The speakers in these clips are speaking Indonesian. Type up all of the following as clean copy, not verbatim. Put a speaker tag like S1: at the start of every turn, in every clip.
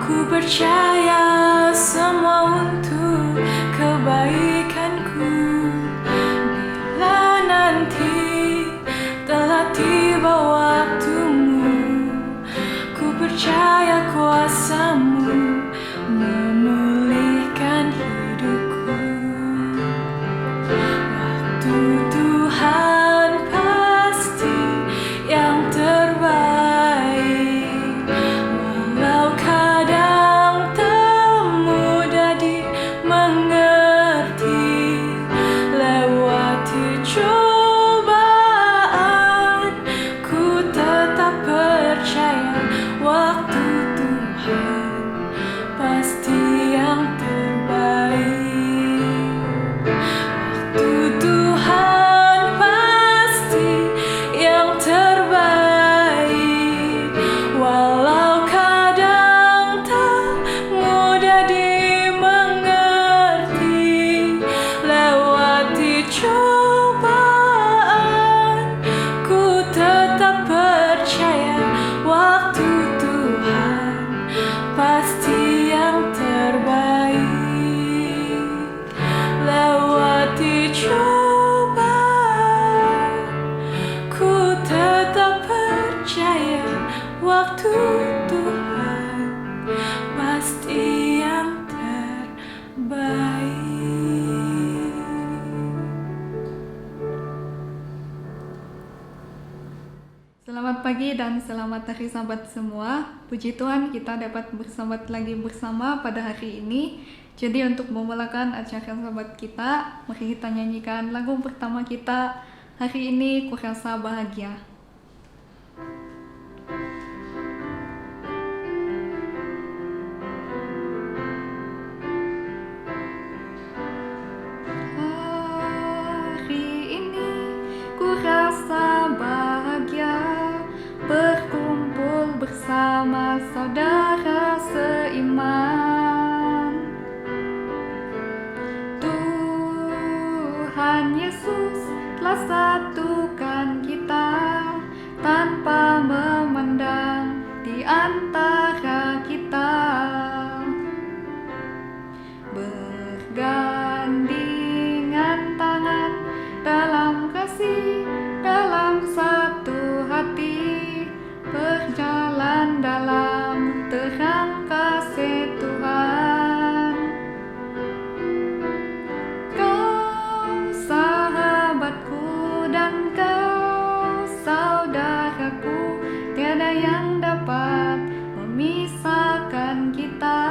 S1: Ku percaya semua untuk kebaikanku. Bila nanti telah tiba waktumu, ku percaya kuasa-Mu memulihkan hidupku. Waktu Tuhan pasti yang terbaik, walau kadang tak mudah dimengerti. Lewati cobaan, ku tetap percaya waktu Tuhan pasti yang terbaik. Waktu Tuhan pasti yang terbaik, walau kadang tak mudah dimengerti. Lewati cobaan, ku tetap percaya waktu Tuhan pasti yang terbaik. Lewati cobaan, ku tetap percaya waktu Tuhan pasti yang terbaik.
S2: Selamat pagi dan selamat hari Sabat semua. Puji Tuhan kita dapat bersabat lagi bersama pada hari ini. Jadi untuk memulakan acara Sabat kita, mari kita nyanyikan lagu pertama kita hari ini, Ku Rasa Bahagia. Hari ini ku rasa bahagia, berkumpul bersama saudara seiman. Tuhan Yesus telah satukan kita tanpa memandang di antara kita. Bergandingan tangan dalam kasih, dalam satu hati, berjalan dalam terang kasih Tuhan. Kau sahabatku dan kau saudaraku, tiada yang dapat memisahkan kita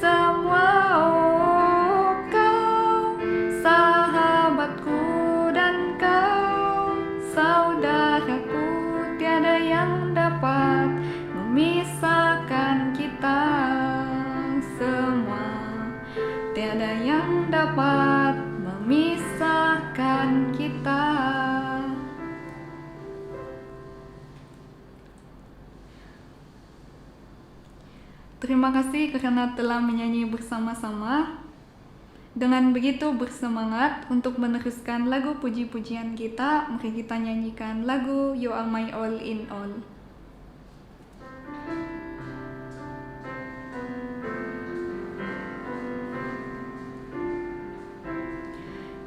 S2: semua. Oh, kau sahabatku dan kau saudaraku, tiada yang dapat memisahkan kita semua. Tiada yang dapat memisahkan kita. Terima kasih karena telah menyanyi bersama-sama. Dengan begitu bersemangat untuk meneruskan lagu puji-pujian kita, mari kita nyanyikan lagu You Are My All in All.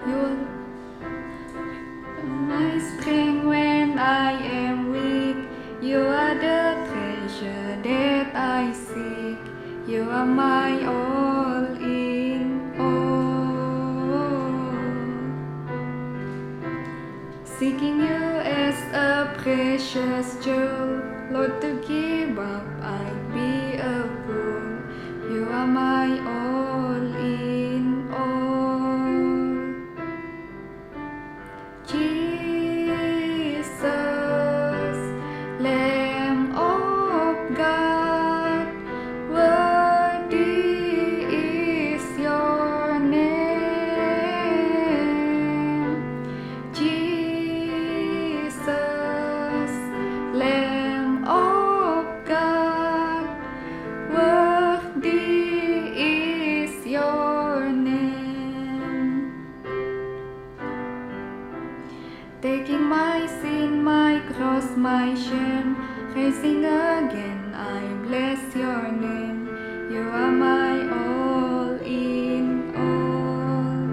S2: You're my strength when I am weak. You are the treasure that I seek. You are my all in all. Seeking you as a precious jewel, Lord, to give up I'd be a fool. You are my all in all. Jesus, Lamb of God, worthy is your name. Jesus, Lamb of God, worthy is your name. Taking my sin, my cross, my shame, facing a again, I bless your name. You are my all in all.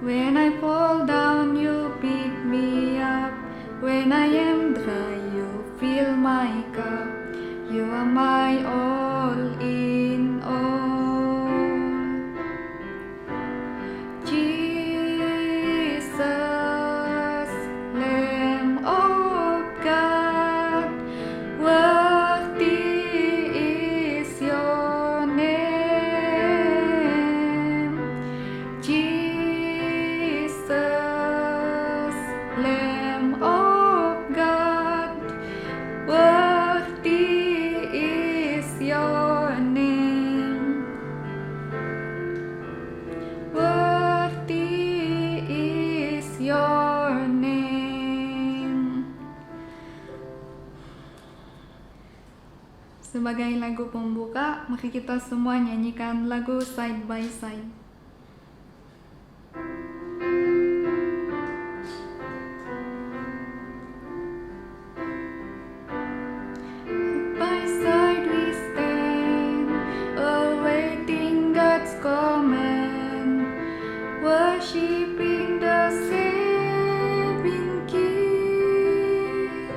S2: When I fall down, you pick me up. When I am dry, you fill my cup. You are my all in all. Jesus, Lamb of God, worthy is your name. Jesus, Lamb of God, worthy is your name. Worthy is your name. Sebagai lagu pembuka, mari kita semua nyanyikan lagu Side by Side. By side we stand, awaiting God's command, worshiping the saving King,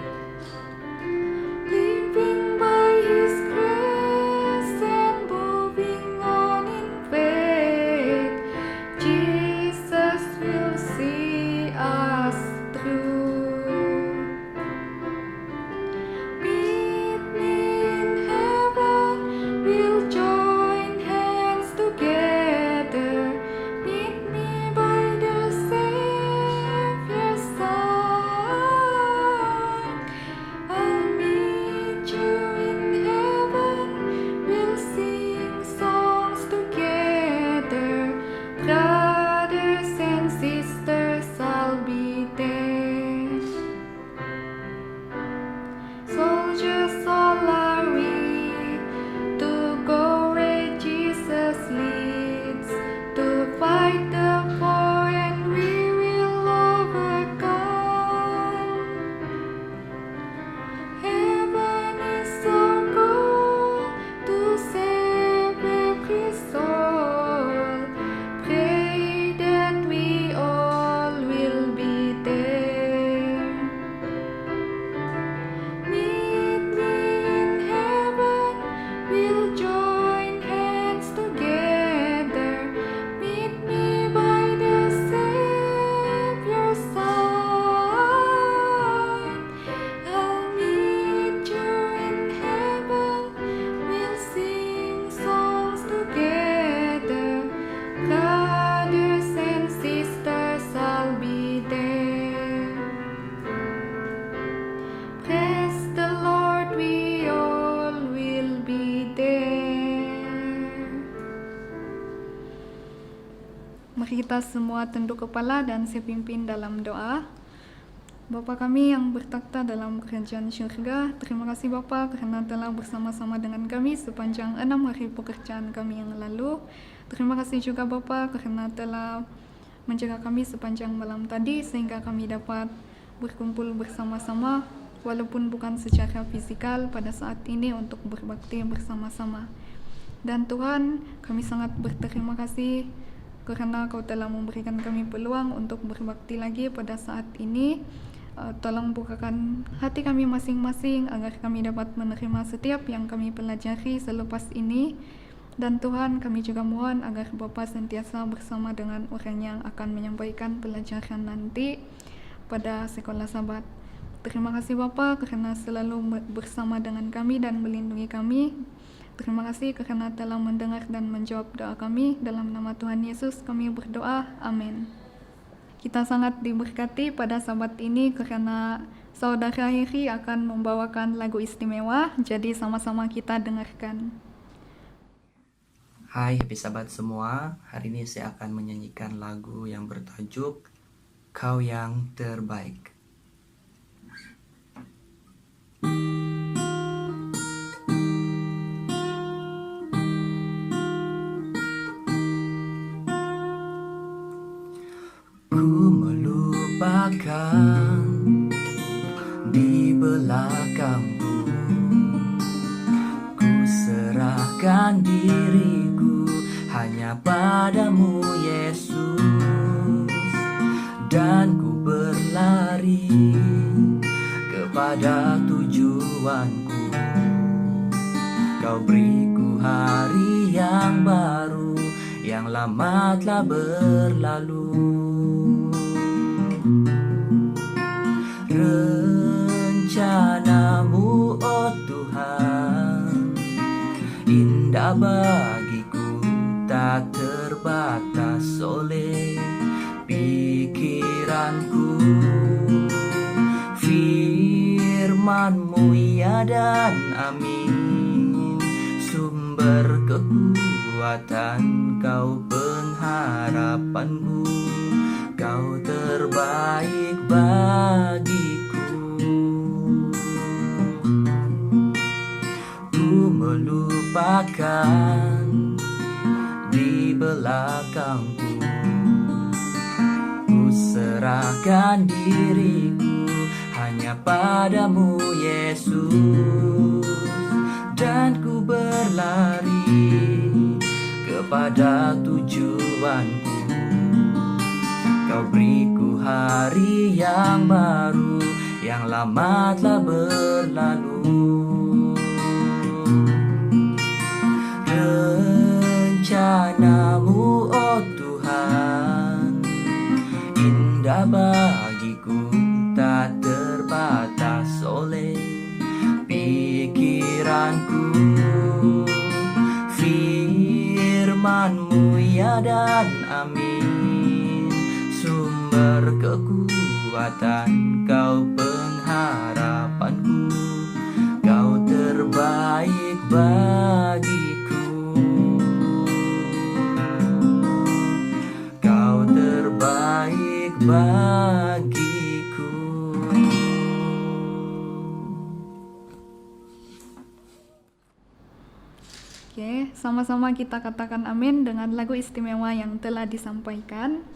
S2: living by His grace and moving on in faith. Jesus will see us through. Meet me in heaven, we'll join hands together. Meet me by the Savior's side. I'll meet you in heaven, we'll sing songs together. Brothers and sisters, I'll be there. Soldiers all are we to go where Jesus leads, to fight the war and we will overcome. Heaven is our goal, to save every soul. Pray that we all will be there. Meet me in heaven, we'll join hands together. Meet me by the Savior's side. I'll meet you in heaven, we'll sing songs together. Brothers and sisters, I'll be there. Praise the Lord, we all will be there. Mari kita semua tunduk kepala dan saya pimpin dalam doa. Bapa kami yang bertakhta dalam kerajaan syurga, terima kasih Bapa karena telah bersama-sama dengan kami sepanjang 6 hari pekerjaan kami yang lalu. Terima kasih juga Bapa karena telah menjaga kami sepanjang malam tadi sehingga kami dapat berkumpul bersama-sama walaupun bukan secara fisikal pada saat ini untuk berbakti bersama-sama. Dan Tuhan, kami sangat berterima kasih karena Kau telah memberikan kami peluang untuk berbakti lagi pada saat ini. Tolong bukakan hati kami masing-masing agar kami dapat menerima setiap yang kami pelajari selepas ini. Dan Tuhan, kami juga mohon agar Bapa sentiasa bersama dengan orang yang akan menyampaikan pelajaran nanti pada sekolah Sabat. Terima kasih Bapa karena selalu bersama dengan kami dan melindungi kami. Terima kasih karena telah mendengar dan menjawab doa kami. Dalam nama Tuhan Yesus kami berdoa. Amin. Kita sangat diberkati pada Sabat ini karena Saudara Heri akan membawakan lagu istimewa. Jadi sama-sama kita dengarkan.
S3: Hai Happy Sabat semua, hari ini saya akan menyanyikan lagu yang bertajuk Kau Yang Terbaik. Ku melupakan di belakangku. Ku serahkan diriku hanya padamu Yesus, dan ku berlari kepada tujuanku. Kau beriku hari yang baru, yang lama telah berlalu. Rencanamu, oh Tuhan, indah bagiku, tak terbatas oleh pikiranku. Firman-Mu ya dan amin, sumber kekuatan, Kau pengharapanku, Kau terbaik bagiku. Ku melupakan di belakangku, ku serahkan diriku hanya padamu Yesus, dan ku berlari kepada tujuanku. Kau beriku hari yang baru, yang lama telah berlalu. Rencanamu, oh Tuhan, indah bagiku, tak terbatas oleh pikiranku. Firman-Mu ya dan amin, sumber kekuatan, Kau pengharapanku, Kau terbaik bagiku. Kau terbaik bagiku.
S2: Oke, sama-sama kita katakan amin dengan lagu istimewa yang telah disampaikan.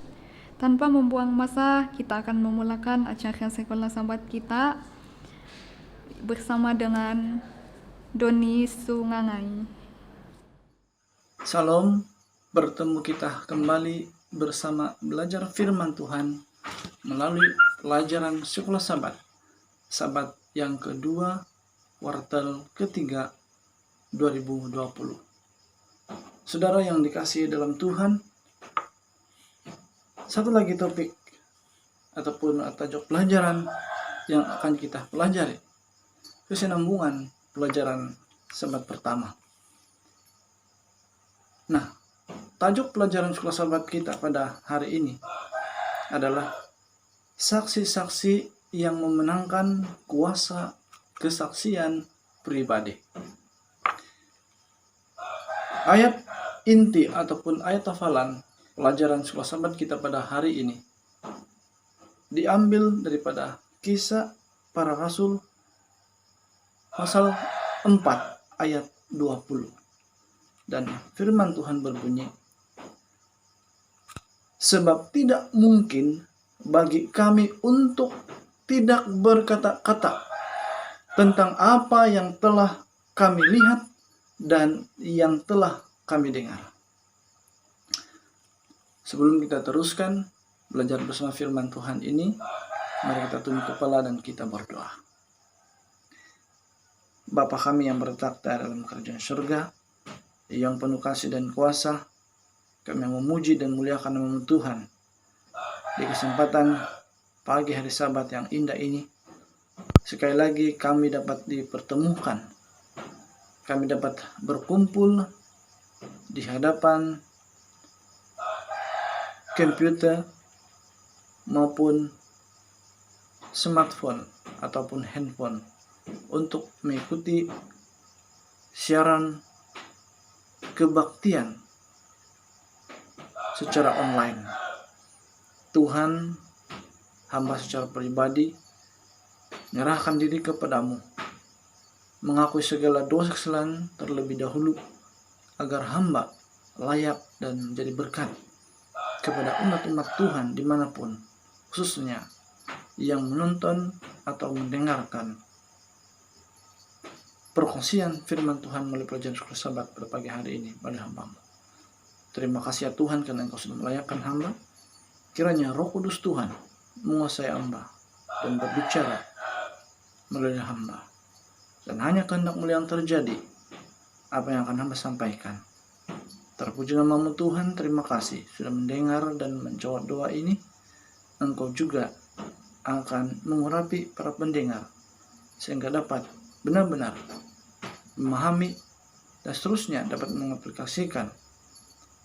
S2: Tanpa membuang masa, kita akan memulakan acara Sekolah Sabat kita bersama dengan Doni Sungangai.
S4: Salam, bertemu kita kembali bersama belajar firman Tuhan melalui pelajaran Sekolah Sabat, Sabat yang kedua, kuartal ketiga 2020. Saudara yang dikasihi dalam Tuhan, satu lagi topik ataupun tajuk pelajaran yang akan kita pelajari, kesinambungan pelajaran Sabat pertama. Nah, tajuk pelajaran Sekolah Sabat kita pada hari ini adalah saksi-saksi yang memenangkan kuasa kesaksian pribadi. Ayat inti ataupun ayat hafalan pelajaran Sekolah Sabat kita pada hari ini diambil daripada Kisah Para Rasul pasal 4 ayat 20. Dan firman Tuhan berbunyi, sebab tidak mungkin bagi kami untuk tidak berkata-kata tentang apa yang telah kami lihat dan yang telah kami dengar. Sebelum kita teruskan belajar bersama firman Tuhan ini, mari kita tunduk kepala dan kita berdoa. Bapa kami yang bertakhta dalam kerajaan surga, yang penuh kasih dan kuasa, kami memuji dan muliakan nama Tuhan. Di kesempatan pagi hari Sabat yang indah ini, sekali lagi kami dapat dipertemukan. Kami dapat berkumpul di hadapan komputer maupun smartphone ataupun handphone untuk mengikuti siaran kebaktian secara online. Tuhan, hamba secara pribadi menyerahkan diri kepadamu, mengakui segala dosa kesalahan terlebih dahulu, agar hamba layak dan menjadi berkat kepada umat-umat Tuhan dimanapun, khususnya yang menonton atau mendengarkan perkongsian firman Tuhan melalui pelajaran sekolah Sabat pada pagi hari ini pada hamba-Mu. Terima kasih ya Tuhan karena Engkau sudah melayakkan hamba. Kiranya Roh Kudus Tuhan menguasai hamba dan berbicara melalui hamba. Dan hanya kehendak-Mu yang terjadi apa yang akan hamba sampaikan. Terpuji nama-Mu Tuhan, terima kasih sudah mendengar dan menjawab doa ini. Engkau juga akan mengurapi para pendengar sehingga dapat benar-benar memahami dan seterusnya dapat mengaplikasikan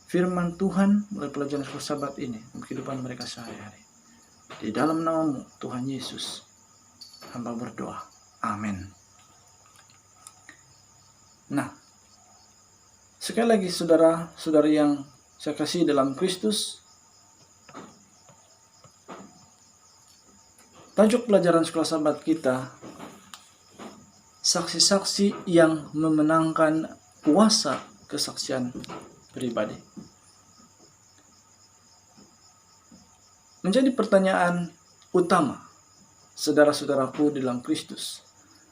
S4: firman Tuhan melalui pelajaran sekolah Sabat ini dalam kehidupan mereka sehari-hari. Di dalam nama-Mu Tuhan Yesus hamba berdoa. Amin. Nah, sekali lagi saudara-saudari yang saya kasih dalam Kristus, tajuk pelajaran sekolah Sabat kita, saksi-saksi yang memenangkan kuasa kesaksian pribadi. Menjadi pertanyaan utama saudara-saudaraku dalam Kristus.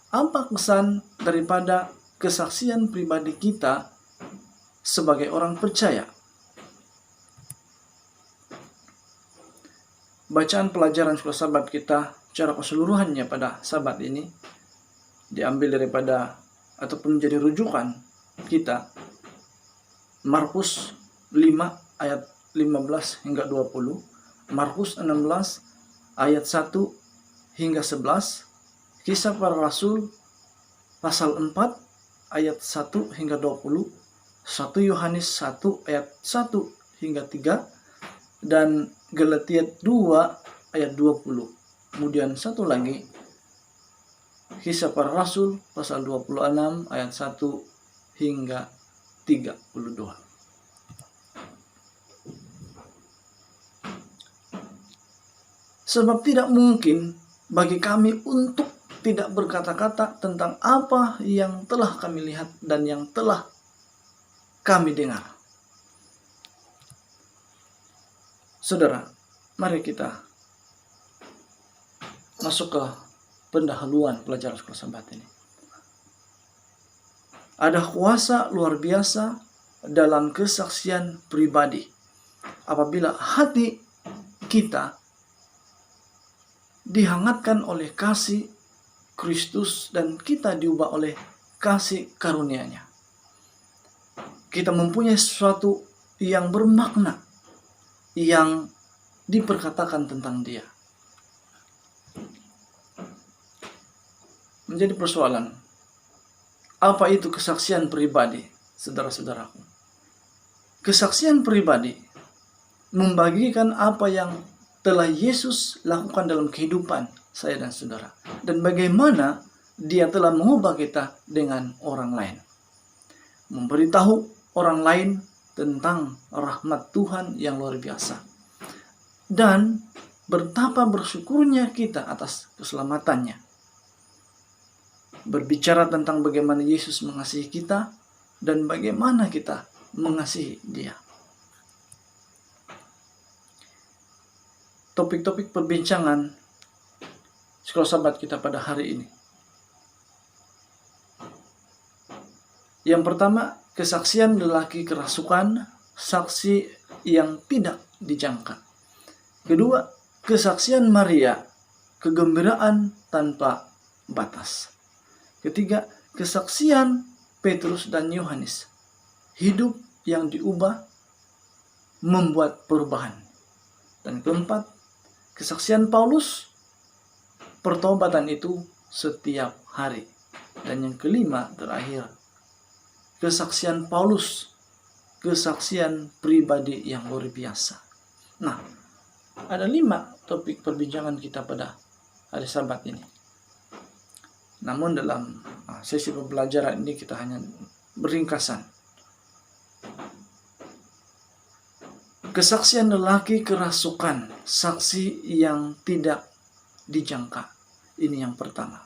S4: Apa kesan daripada kesaksian pribadi kita sebagai orang percaya? Bacaan pelajaran sekolah Sabat kita secara keseluruhannya pada Sabat ini diambil daripada ataupun menjadi rujukan kita Markus 5 ayat 15 hingga 20, Markus 16 ayat 1 hingga 11, Kisah Para Rasul pasal 4 ayat 1 hingga 20, 1 Yohanes 1 ayat 1 hingga 3, dan Galatia 2 ayat 20. Kemudian satu lagi, Kisah Para Rasul pasal 26 ayat 1 hingga 32. Sebab tidak mungkin bagi kami untuk tidak berkata-kata tentang apa yang telah kami lihat dan yang telah kami dengar. Saudara, mari kita masuk ke pendahuluan pelajaran sekolah Sabat ini. Ada kuasa luar biasa dalam kesaksian pribadi apabila hati kita dihangatkan oleh kasih Kristus dan kita diubah oleh kasih karunia-Nya. Kita mempunyai sesuatu yang bermakna yang diperkatakan tentang Dia. Menjadi persoalan, apa itu kesaksian pribadi, saudara-saudaraku? Kesaksian pribadi membagikan apa yang telah Yesus lakukan dalam kehidupan saya dan saudara, dan bagaimana Dia telah mengubah kita dengan orang lain, memberitahu orang lain tentang rahmat Tuhan yang luar biasa, dan betapa bersyukurnya kita atas keselamatannya, berbicara tentang bagaimana Yesus mengasihi kita dan bagaimana kita mengasihi Dia. Topik-topik perbincangan sekolah Sabat kita pada hari ini. Yang pertama, kesaksian lelaki kerasukan, saksi yang tidak dijangka. Kedua, kesaksian Maria, kegembiraan tanpa batas. Ketiga, kesaksian Petrus dan Yohanes, hidup yang diubah membuat perubahan. Dan keempat, kesaksian Paulus, pertobatan itu setiap hari. Dan yang kelima, terakhir, kesaksian Paulus, kesaksian pribadi yang luar biasa. Nah, ada 5 topik perbincangan kita pada hari Sabat ini. Namun dalam sesi pembelajaran ini kita hanya beringkasan. Kesaksian lelaki kerasukan, saksi yang tidak dijangka. Ini yang pertama.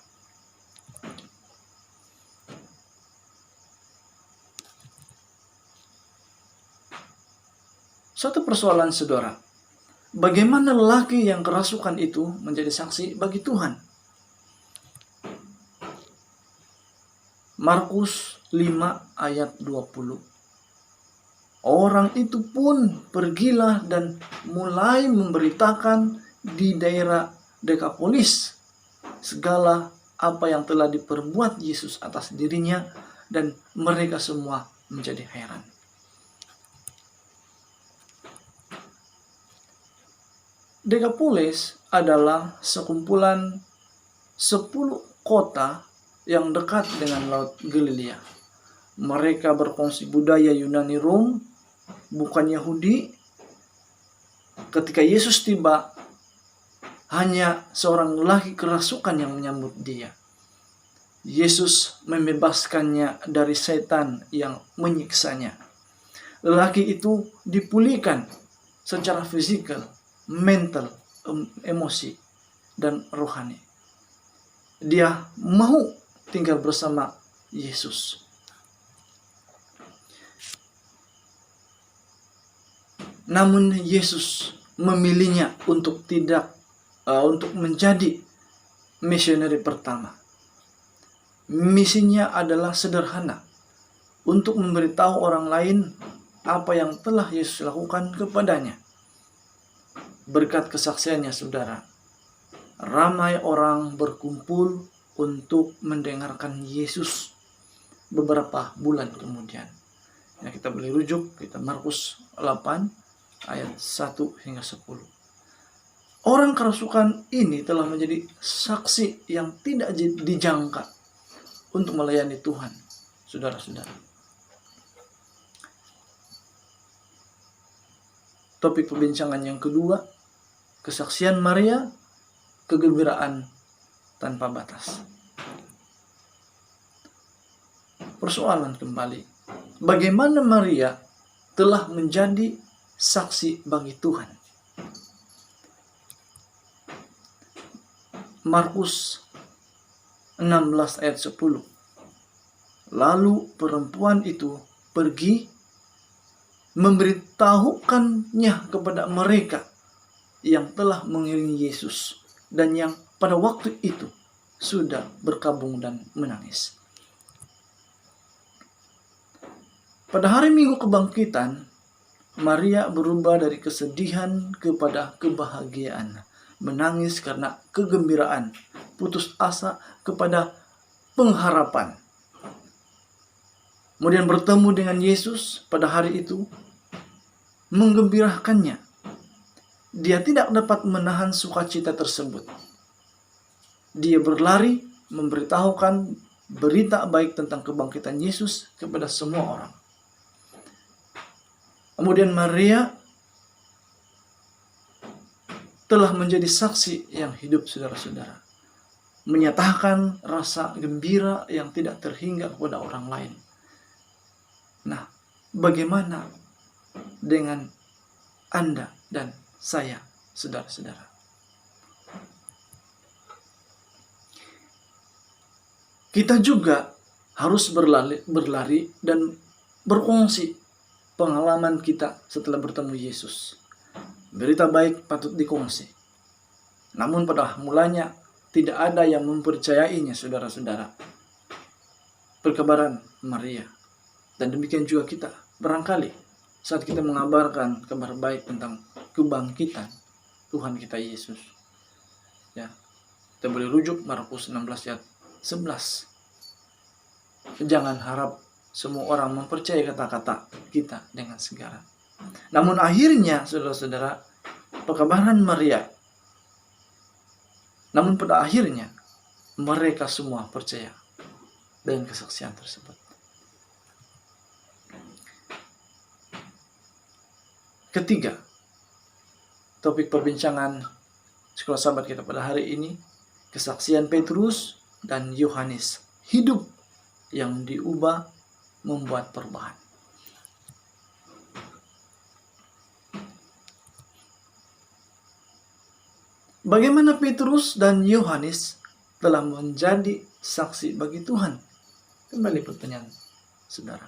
S4: Suatu persoalan saudara, bagaimana lelaki yang kerasukan itu menjadi saksi bagi Tuhan? Markus 5 ayat 20. Orang itu pun pergilah dan mulai memberitakan di daerah Dekapolis segala apa yang telah diperbuat Yesus atas dirinya, dan mereka semua menjadi heran. Dekapolis adalah sekumpulan 10 kota yang dekat dengan Laut Galilea. Mereka berkongsi budaya Yunani Rom, bukan Yahudi. Ketika Yesus tiba, hanya seorang lelaki kerasukan yang menyambut dia. Yesus membebaskannya dari setan yang menyiksanya. Lelaki itu dipulihkan secara fisikal, mental, emosi, dan rohani. Dia mau tinggal bersama Yesus. Namun Yesus memilihnya untuk menjadi misioneri pertama. Misinya adalah sederhana, untuk memberitahu orang lain apa yang telah Yesus lakukan kepadanya. Berkat kesaksiannya, saudara, ramai orang berkumpul untuk mendengarkan Yesus beberapa bulan kemudian. Ya, kita boleh rujuk kita Markus 8 ayat 1 hingga 10. Orang kerasukan ini telah menjadi saksi yang tidak dijangka untuk melayani Tuhan, saudara-saudara. Topik perbincangan yang kedua, kesaksian Maria, kegembiraan tanpa batas. Persoalan kembali, bagaimana Maria telah menjadi saksi bagi Tuhan? Markus 16 ayat 10. Lalu perempuan itu pergi memberitahukannya kepada mereka yang telah mengiringi Yesus dan yang pada waktu itu sudah berkabung dan menangis. Pada hari Minggu Kebangkitan, Maria berubah dari kesedihan kepada kebahagiaan, menangis karena kegembiraan, putus asa kepada pengharapan. Kemudian bertemu dengan Yesus pada hari itu menggembirakannya. Dia tidak dapat menahan sukacita tersebut. Dia berlari memberitahukan berita baik tentang kebangkitan Yesus kepada semua orang. Kemudian Maria telah menjadi saksi yang hidup, saudara-saudara. Menyatakan rasa gembira yang tidak terhingga kepada orang lain. Nah, bagaimana dengan Anda dan saya, saudara-saudara? Kita juga harus berlari dan berkongsi pengalaman kita setelah bertemu Yesus. Berita baik patut dikongsi. Namun pada mulanya tidak ada yang mempercayainya, saudara-saudara. Perkabaran Maria. Dan demikian juga kita. Barangkali saat kita mengabarkan kabar baik tentang kebangkitan Tuhan kita Yesus. Ya, kita boleh rujuk Markus 16 ayat 11. Jangan harap semua orang mempercayai kata-kata kita dengan segera. Namun akhirnya, saudara-saudara, perkabaran Maria. Namun pada akhirnya, mereka semua percaya dengan kesaksian tersebut. Ketiga, topik perbincangan sekolah sahabat kita pada hari ini, kesaksian Petrus dan Yohanes. Hidup yang diubah membuat perubahan. Bagaimana Petrus dan Yohanes telah menjadi saksi bagi Tuhan? Kembali pertanyaan saudara.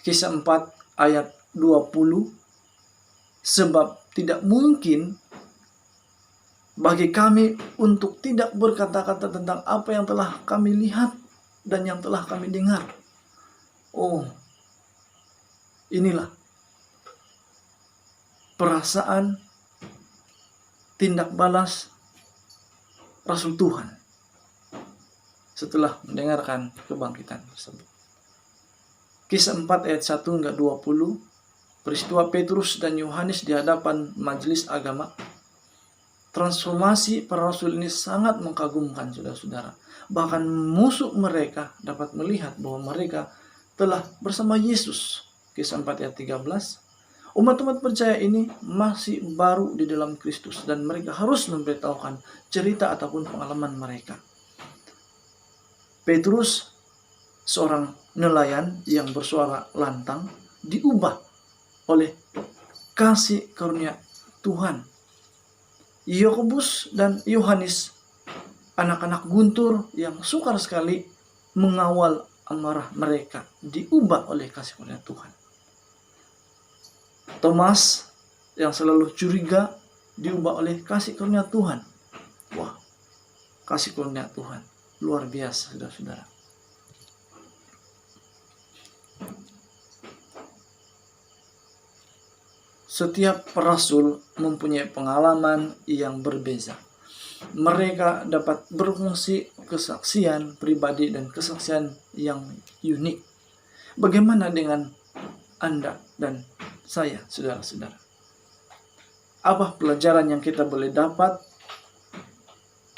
S4: Kisah 4 ayat 20. Sebab tidak mungkin bagi kami untuk tidak berkata-kata tentang apa yang telah kami lihat dan yang telah kami dengar. Oh, inilah perasaan tindak balas Rasul Tuhan setelah mendengarkan kebangkitan tersebut. Kisah 4 ayat 1 hingga 20, peristiwa Petrus dan Yohanes di hadapan majelis agama. Transformasi para rasul ini sangat mengagumkan saudara-saudara. Bahkan musuh mereka dapat melihat bahwa mereka telah bersama Yesus. Kisah 4 ayat 13. Umat-umat percaya ini masih baru di dalam Kristus dan mereka harus memberitahukan cerita ataupun pengalaman mereka. Petrus, seorang nelayan yang bersuara lantang, diubah oleh kasih karunia Tuhan. Yakobus dan Yohanes, anak-anak guntur yang sukar sekali mengawal amarah mereka, diubah oleh kasih karunia Tuhan. Thomas yang selalu curiga, diubah oleh kasih karunia Tuhan. Wah, kasih karunia Tuhan luar biasa, saudara-saudara. Setiap rasul mempunyai pengalaman yang berbeza. Mereka dapat berfungsi kesaksian pribadi dan kesaksian yang unik. Bagaimana dengan Anda dan saya, saudara-saudara? Apa pelajaran yang kita boleh dapat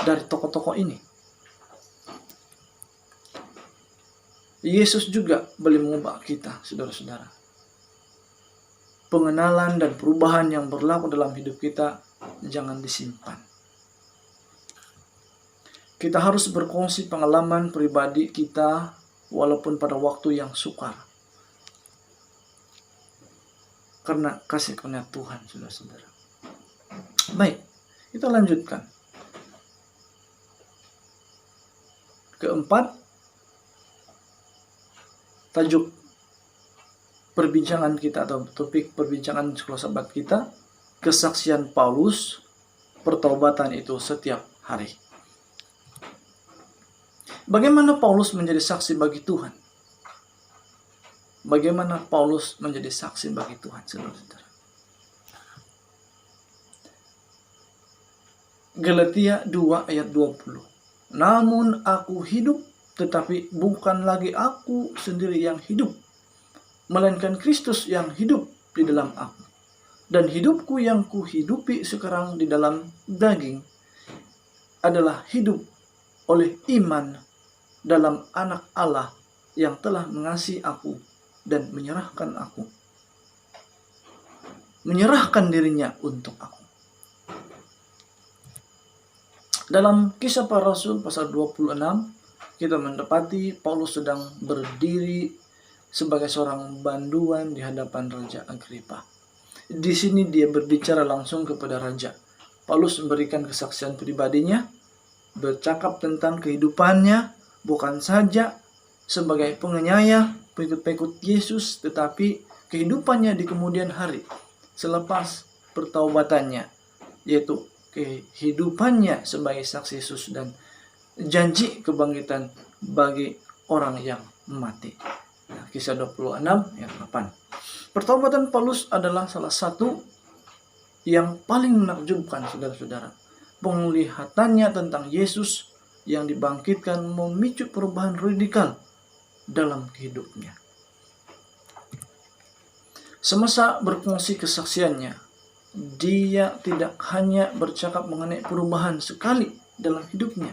S4: dari tokoh-tokoh ini? Yesus juga boleh mengubah kita, saudara-saudara. Pengenalan dan perubahan yang berlaku dalam hidup kita jangan disimpan. Kita harus berkongsi pengalaman pribadi kita walaupun pada waktu yang sukar. Karena kasih karunia Tuhan, saudara-saudara. Baik, kita lanjutkan. Keempat, tajuk perbincangan kita atau topik perbincangan sekolah sahabat kita, kesaksian Paulus, pertobatan itu setiap hari. Bagaimana Paulus menjadi saksi bagi Tuhan? Bagaimana Paulus menjadi saksi bagi Tuhan, saudara-saudara? Galatia 2 ayat 20. Namun aku hidup, tetapi bukan lagi aku sendiri yang hidup, melainkan Kristus yang hidup di dalam aku. Dan hidupku yang kuhidupi sekarang di dalam daging adalah hidup oleh iman dalam anak Allah yang telah mengasihi aku dan menyerahkan dirinya untuk aku. Dalam Kisah Para Rasul pasal 26, kita mendapati Paulus sedang berdiri sebagai seorang banduan di hadapan Raja Agripa. Di sini dia berbicara langsung kepada raja. Paulus memberikan kesaksian pribadinya, bercakap tentang kehidupannya, bukan saja sebagai penganiaya, pengikut Yesus, tetapi kehidupannya di kemudian hari selepas pertaubatannya, yaitu kehidupannya sebagai saksi Yesus dan janji kebangkitan bagi orang yang mati. Kisah 26 ayat 8. Pertobatan Paulus adalah salah satu yang paling menakjubkan, saudara-saudara. Penglihatannya tentang Yesus yang dibangkitkan memicu perubahan radikal dalam hidupnya. Semasa berfungsi kesaksiannya, dia tidak hanya bercakap mengenai perubahan sekali dalam hidupnya.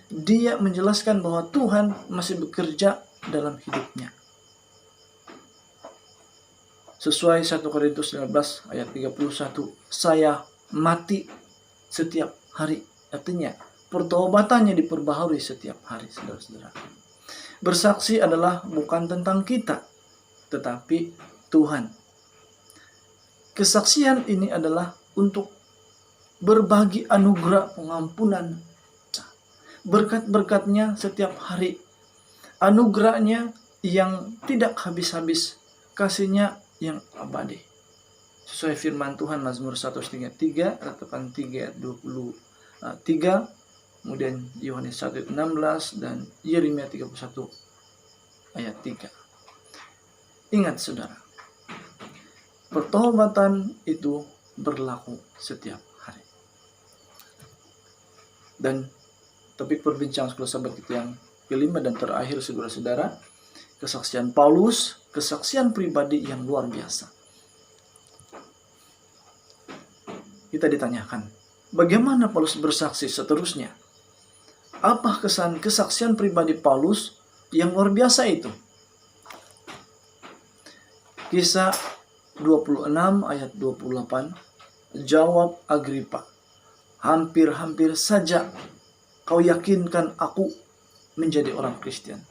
S4: Dia menjelaskan bahwa Tuhan masih bekerja dalam hidupnya. Sesuai 1 Korintus 15 ayat 31, saya mati setiap hari. Artinya, pertobatannya diperbaharui setiap hari, saudara-saudara. Bersaksi adalah bukan tentang kita, tetapi Tuhan. Kesaksian ini adalah untuk berbagi anugerah pengampunan, berkat-berkatnya setiap hari, anugerahnya yang tidak habis-habis, kasihnya yang abadi. Sesuai firman Tuhan Mazmur 133 ayat 23 20 3, kemudian Yohanes 1 ayat 16, dan Yeremia 31 ayat 3. Ingat saudara, pertobatan itu berlaku setiap hari. Dan topik perbincangan sekolah sahabat kita yang kelima dan terakhir, saudara-saudara, kesaksian Paulus, kesaksian pribadi yang luar biasa. Kita ditanyakan, bagaimana Paulus bersaksi seterusnya? Apa kesaksian pribadi Paulus yang luar biasa itu? Kisah 26 ayat 28, jawab Agripa, hampir-hampir saja kau yakinkan aku menjadi orang Kristen.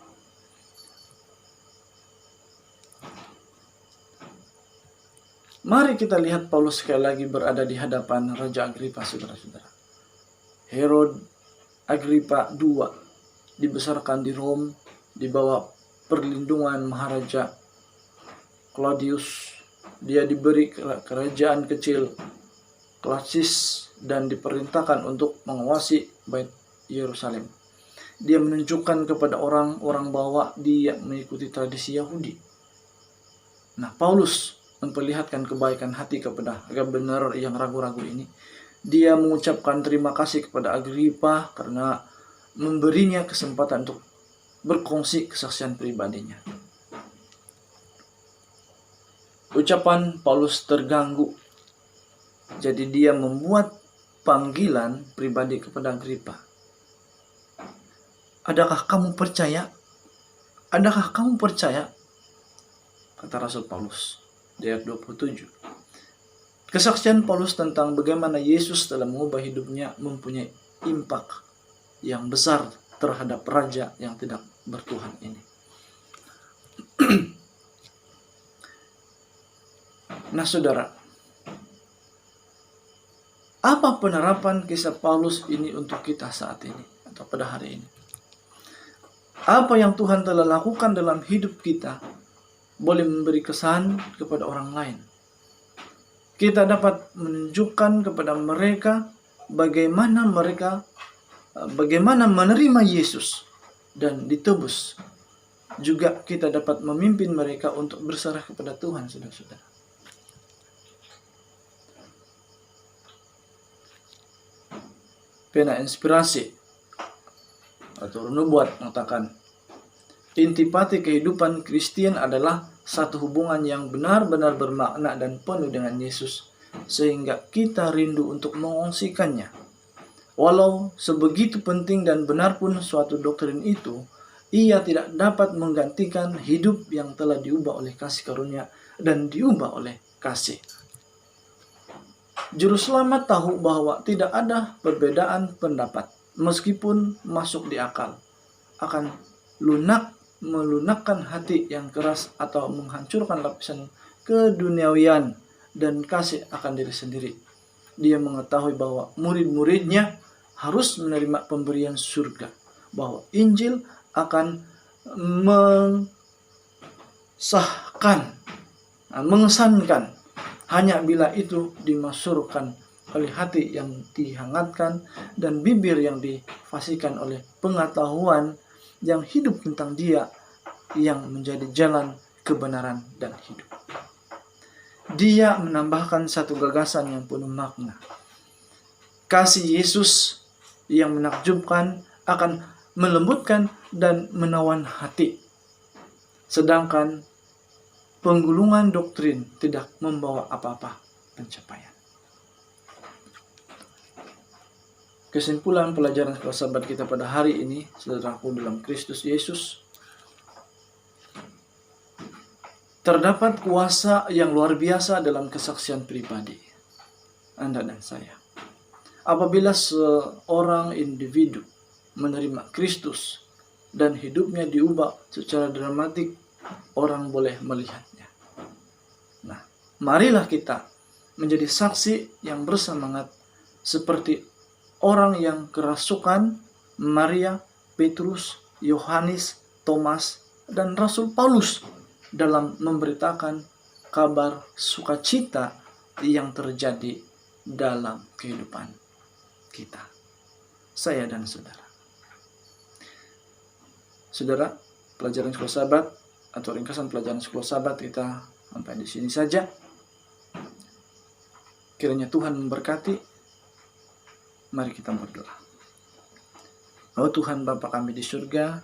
S4: Mari kita lihat Paulus sekali lagi berada di hadapan Raja Agripa, saudara-saudara. Herod Agripa II dibesarkan di Rom di bawah perlindungan Maharaja Claudius. Dia diberi kerajaan kecil klasis dan diperintahkan untuk menguasai Bait Yerusalem. Dia menunjukkan kepada orang-orang bahwa dia mengikuti tradisi Yahudi. Nah, Paulus memperlihatkan kebaikan hati kepada benar yang ragu-ragu ini. Dia mengucapkan terima kasih kepada Agripa karena memberinya kesempatan untuk berkongsi kesaksian pribadinya. Ucapan Paulus terganggu. Jadi dia membuat panggilan pribadi kepada Agripa. Adakah kamu percaya? Adakah kamu percaya? Kata Rasul Paulus di ayat 27. Kesaksian Paulus tentang bagaimana Yesus telah mengubah hidupnya mempunyai impak yang besar terhadap raja yang tidak bertuhan ini. Nah, saudara, apa penerapan kisah Paulus ini untuk kita saat ini atau pada hari ini? Apa yang Tuhan telah lakukan dalam hidup kita boleh memberi kesan kepada orang lain. Kita dapat menunjukkan kepada mereka bagaimana menerima Yesus dan ditebus. Juga kita dapat memimpin mereka untuk berserah kepada Tuhan, saudara-saudara. Pena inspirasi atau nubuat mengatakan, intipati kehidupan Kristen adalah satu hubungan yang benar-benar bermakna dan penuh dengan Yesus, sehingga kita rindu untuk mengongsikannya. Walau sebegitu penting dan benar pun suatu doktrin itu, ia tidak dapat menggantikan hidup yang telah diubah oleh kasih karunia dan diubah oleh kasih. Juru selamat tahu bahwa tidak ada perbedaan pendapat, meskipun masuk di akal, akan melunakkan hati yang keras atau menghancurkan lapisan keduniawian dan kasih akan diri sendiri. Dia mengetahui bahwa murid-muridnya harus menerima pemberian surga, bahwa Injil akan mengesankan hanya bila itu dimasurkan oleh hati yang dihangatkan dan bibir yang difasihkan oleh pengetahuan yang hidup tentang Dia yang menjadi jalan kebenaran dan hidup. Dia menambahkan satu gagasan yang penuh makna. Kasih Yesus yang menakjubkan akan melembutkan dan menawan hati. Sedangkan penggulungan doktrin tidak membawa apa-apa pencapaian. Kesimpulan pelajaran sahabat kita pada hari ini, saudaraku dalam Kristus Yesus, terdapat kuasa yang luar biasa dalam kesaksian pribadi Anda dan saya. Apabila seorang individu menerima Kristus dan hidupnya diubah secara dramatik, orang boleh melihatnya. Nah, marilah kita menjadi saksi yang bersemangat seperti orang yang kerasukan Maria, Petrus, Yohanes, Thomas, dan Rasul Paulus dalam memberitakan kabar sukacita yang terjadi dalam kehidupan kita. saya dan saudara. Saudara, pelajaran sekolah Sabat atau ringkasan pelajaran sekolah Sabat kita sampai di sini saja. Kiranya Tuhan memberkati. Mari kita berdoa. Oh Tuhan Bapa kami di surga,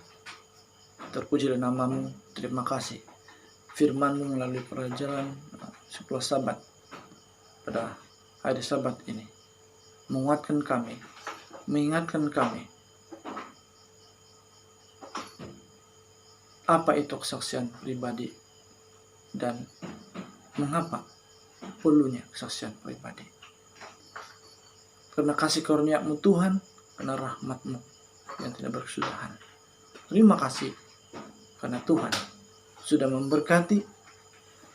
S4: terpujilah nama-Mu. Terima kasih firman-Mu melalui pelajaran sekolah Sabat pada hari Sabat ini menguatkan kami, mengingatkan kami apa itu kesaksian pribadi dan mengapa perlunya kesaksian pribadi. Karena kasih karunia-Mu Tuhan, karena rahmat-Mu yang tidak berkesudahan. Terima kasih karena Tuhan sudah memberkati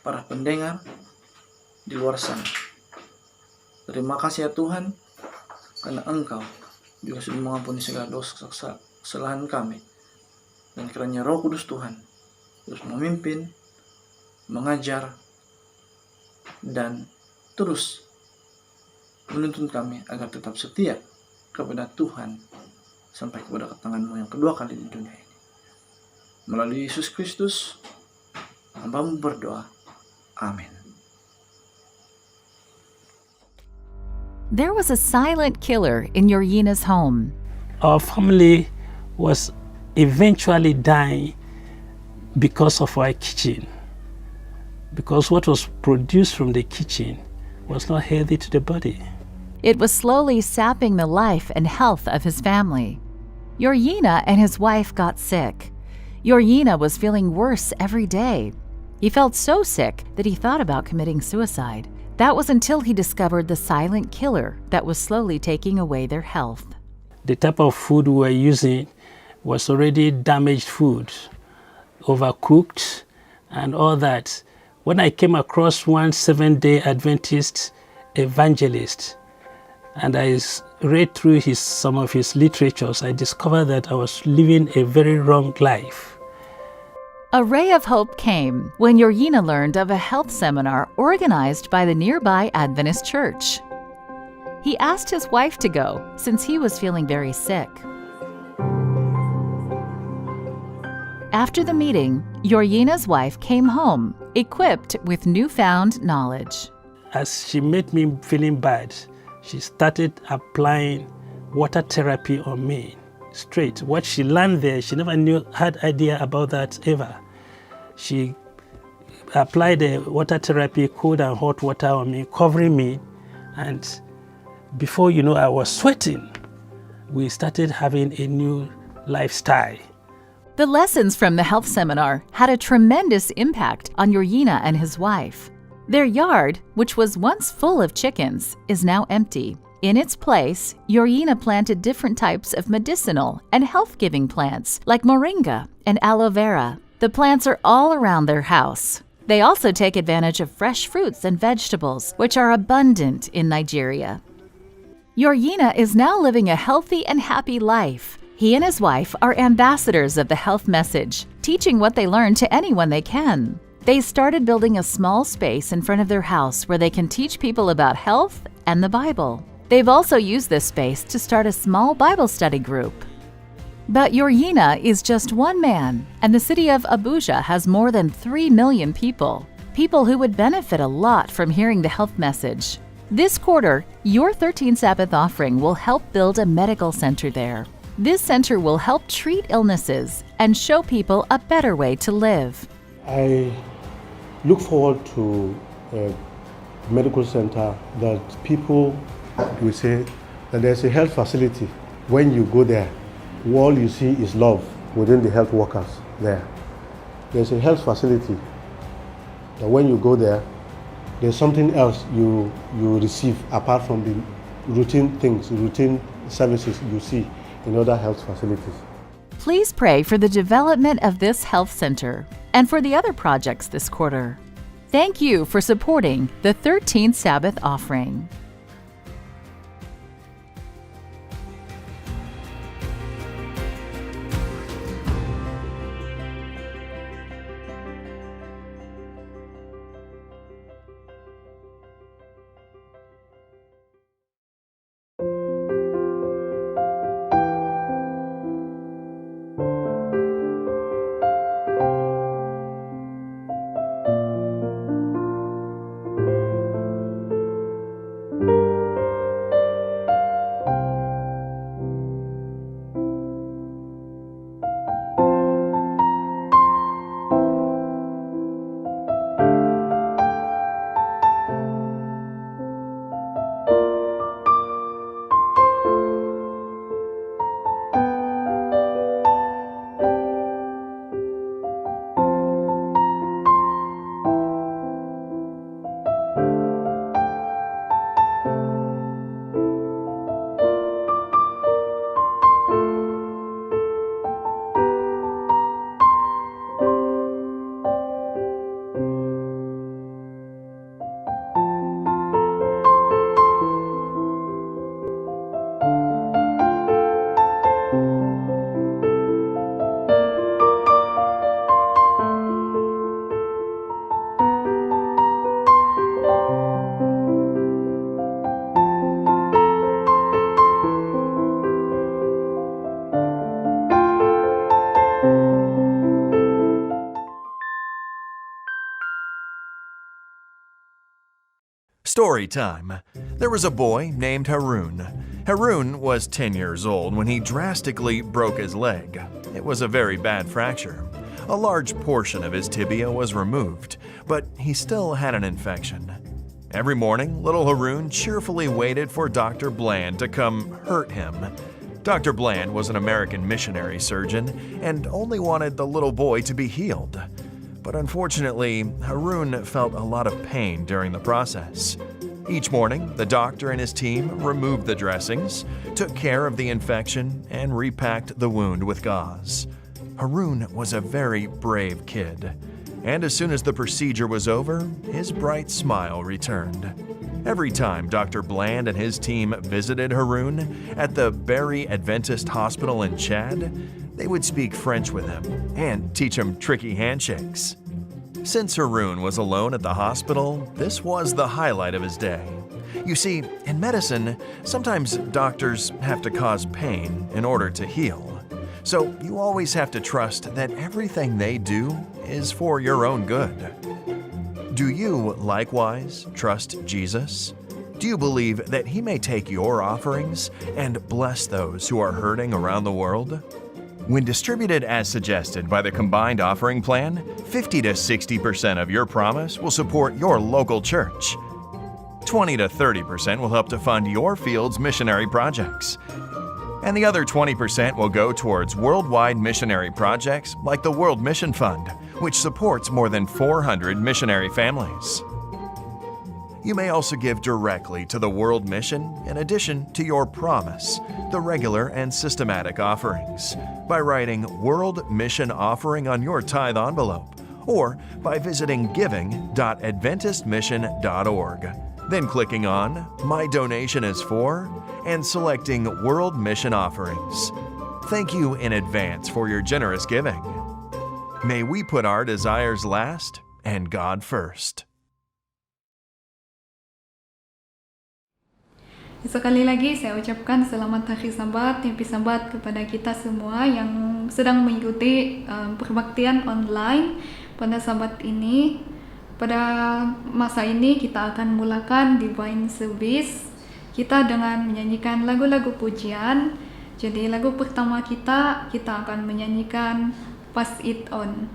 S4: para pendengar di luar sana. Terima kasih ya Tuhan, karena Engkau juga sudah mengampuni segala dosa kesalahan kami. Dan kiranya Roh Kudus Tuhan terus memimpin, mengajar, dan terus menuntun kami agar tetap setia kepada Tuhan sampai kepada kedatangan-Mu yang kedua kali di dunia ini. Melalui Yesus Kristus, hamba-Mu berdoa. Amin.
S5: There was a silent killer in Yorina's home.
S6: Our family was eventually dying because of our kitchen, because what was produced from the kitchen was not healthy to the body.
S5: It was slowly sapping the life and health of his family. Yorina and his wife got sick. Yorina was feeling worse every day. He felt so sick that he thought about committing suicide. That was until he discovered the silent killer that was slowly taking away their health.
S6: The type of food we were using was already damaged food, overcooked, and all that. When I came across one Seventh-day Adventist evangelist, and I read through some of his literatures, I discovered that I was living a very wrong life.
S5: A ray of hope came when Yorina learned of a health seminar organized by the nearby Adventist church. He asked his wife to go since he was feeling very sick. After the meeting, Yorina's wife came home, equipped with newfound knowledge.
S6: As she made me feeling bad, she started applying water therapy on me straight. What she learned there, she never had idea about that ever. She applied the water therapy, cold and hot water on me, covering me, and before you know, I was sweating. We started having a new lifestyle.
S5: The lessons from the health seminar had a tremendous impact on Yorina and his wife. Their yard, which was once full of chickens, is now empty. In its place, Yorina planted different types of medicinal and health-giving plants like moringa and aloe vera. The plants are all around their house. They also take advantage of fresh fruits and vegetables, which are abundant in Nigeria. Yorina is now living a healthy and happy life. He and his wife are ambassadors of the health message, teaching what they learn to anyone they can. They started building a small space in front of their house where they can teach people about health and the Bible. They've also used this space to start a small Bible study group. But Yorina is just one man, and the city of Abuja has more than 3 million people who would benefit a lot from hearing the health message. This quarter, your 13th Sabbath offering will help build a medical center there. This center will help treat illnesses and show people a better way to live.
S7: I look forward to a medical center that people will say that there's a health facility. When you go there, all you see is love within the health workers there. There's a health facility that when you go there, there's something else you receive apart from the routine things, routine services you see in other health facilities.
S5: Please pray for the development of this health center and for the other projects this quarter. Thank you for supporting the 13th Sabbath offering.
S8: Story time. There was a boy named Haroon. Haroon was 10 years old when he drastically broke his leg. It was a very bad fracture. A large portion of his tibia was removed, but he still had an infection. Every morning, little Haroon cheerfully waited for Dr. Bland to come hurt him. Dr. Bland was an American missionary surgeon and only wanted the little boy to be healed. But unfortunately, Haroon felt a lot of pain during the process. Each morning, the doctor and his team removed the dressings, took care of the infection, and repacked the wound with gauze. Haroon was a very brave kid, and as soon as the procedure was over, his bright smile returned. Every time Dr. Bland and his team visited Haroon at the Barry Adventist Hospital in Chad, they would speak French with him and teach him tricky handshakes. Since Haroon was alone at the hospital, this was the highlight of his day. You see, in medicine, sometimes doctors have to cause pain in order to heal. So you always have to trust that everything they do is for your own good. Do you likewise trust Jesus? Do you believe that He may take your offerings and bless those who are hurting around the world? When distributed as suggested by the Combined Offering Plan, 50 to 60% of your promise will support your local church. 20 to 30% will help to fund your field's missionary projects. And the other 20% will go towards worldwide missionary projects like the World Mission Fund, which supports more than 400 missionary families. You may also give directly to the World Mission in addition to your promise, the regular and systematic offerings, by writing World Mission Offering on your tithe envelope, or by visiting giving.adventistmission.org, then clicking on My Donation is For and selecting World Mission Offerings. Thank you in advance for your generous giving. May we put our desires last and God first.
S2: Sekali lagi saya ucapkan selamat Hari Sabat, Happy Sabat kepada kita semua yang sedang mengikuti perbaktian online pada Sabat ini. Pada masa ini kita akan mulakan Divine Service kita dengan menyanyikan lagu-lagu pujian. Jadi lagu pertama kita akan menyanyikan Pass It On.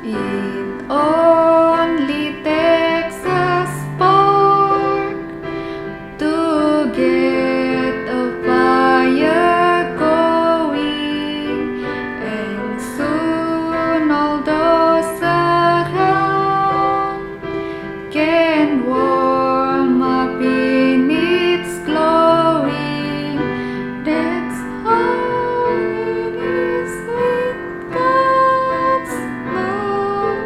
S2: It only takes a spark to get a fire going, and soon all those around can warm up in its glowing. That's how it is with God's love.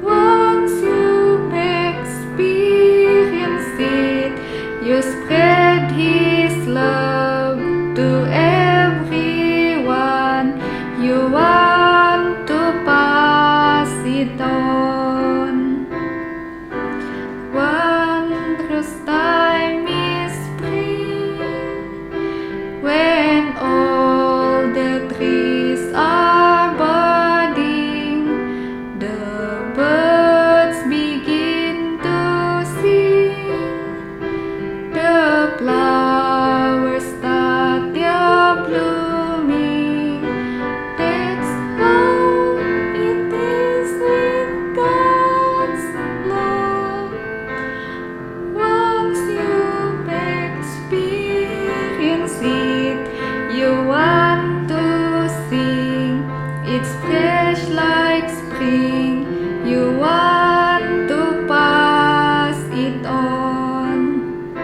S2: Once you experience it, you spread His love to everyone. You want to pass it on. Wondrous time is spring, when all the trees are budding, the birds begin to sing, the flowers start their blooming. That's how it is with God's love. Once you experience it, you want to sing. It's fresh like spring. You want to pass it on.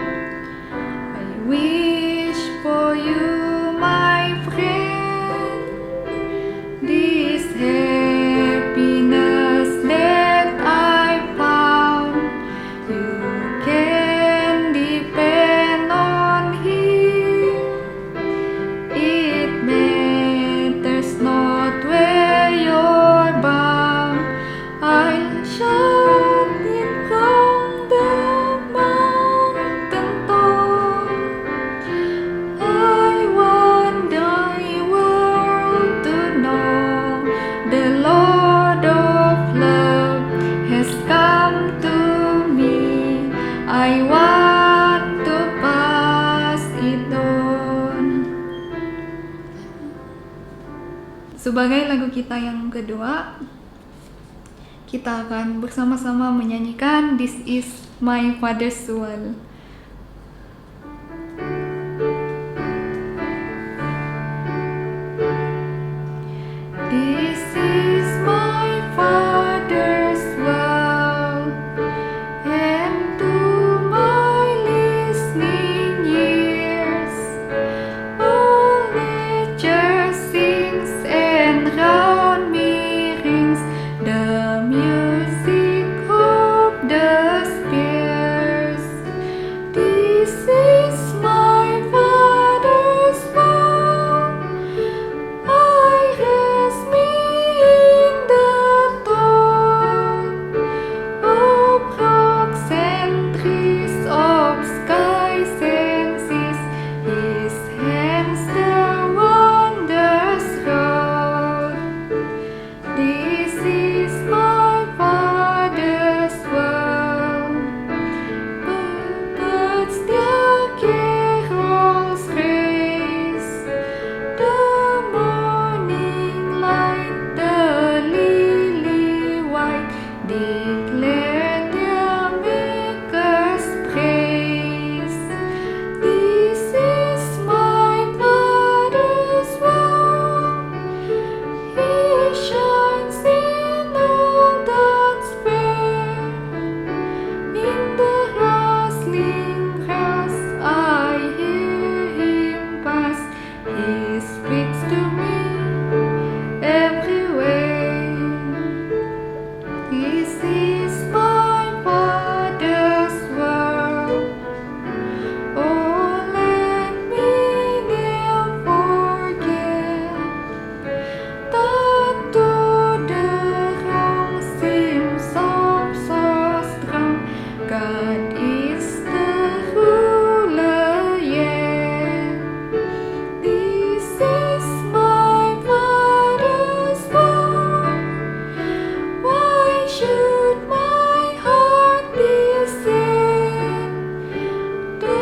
S2: I wish for you, my friend, this happiness that I found. You can depend on Him. It matters not where you're bound. I'll shout it from the mountain top. Sebagai lagu kita yang kedua, kita akan bersama-sama menyanyikan This Is My Father's Well. This is my Father's well, and to my listening ears, all nature sings and round me rings the music of the spheres. This is my Father's well. I rest me in the thought of rocks and trees, of skies and seas. His hands the wonders wrought. This is my Father's well. Birds their carols raise, the morning light, the lily white, declare their Maker's praise. This is my Father's well. He shines in all that's fair. In the rustling grass I hear him pass. He speaks to me everywhere. This is my Father's world. Oh, let me never forget that though the wrong seems so strong, God is the ruler yet. This is my Father's will. Why should my heart be sad? The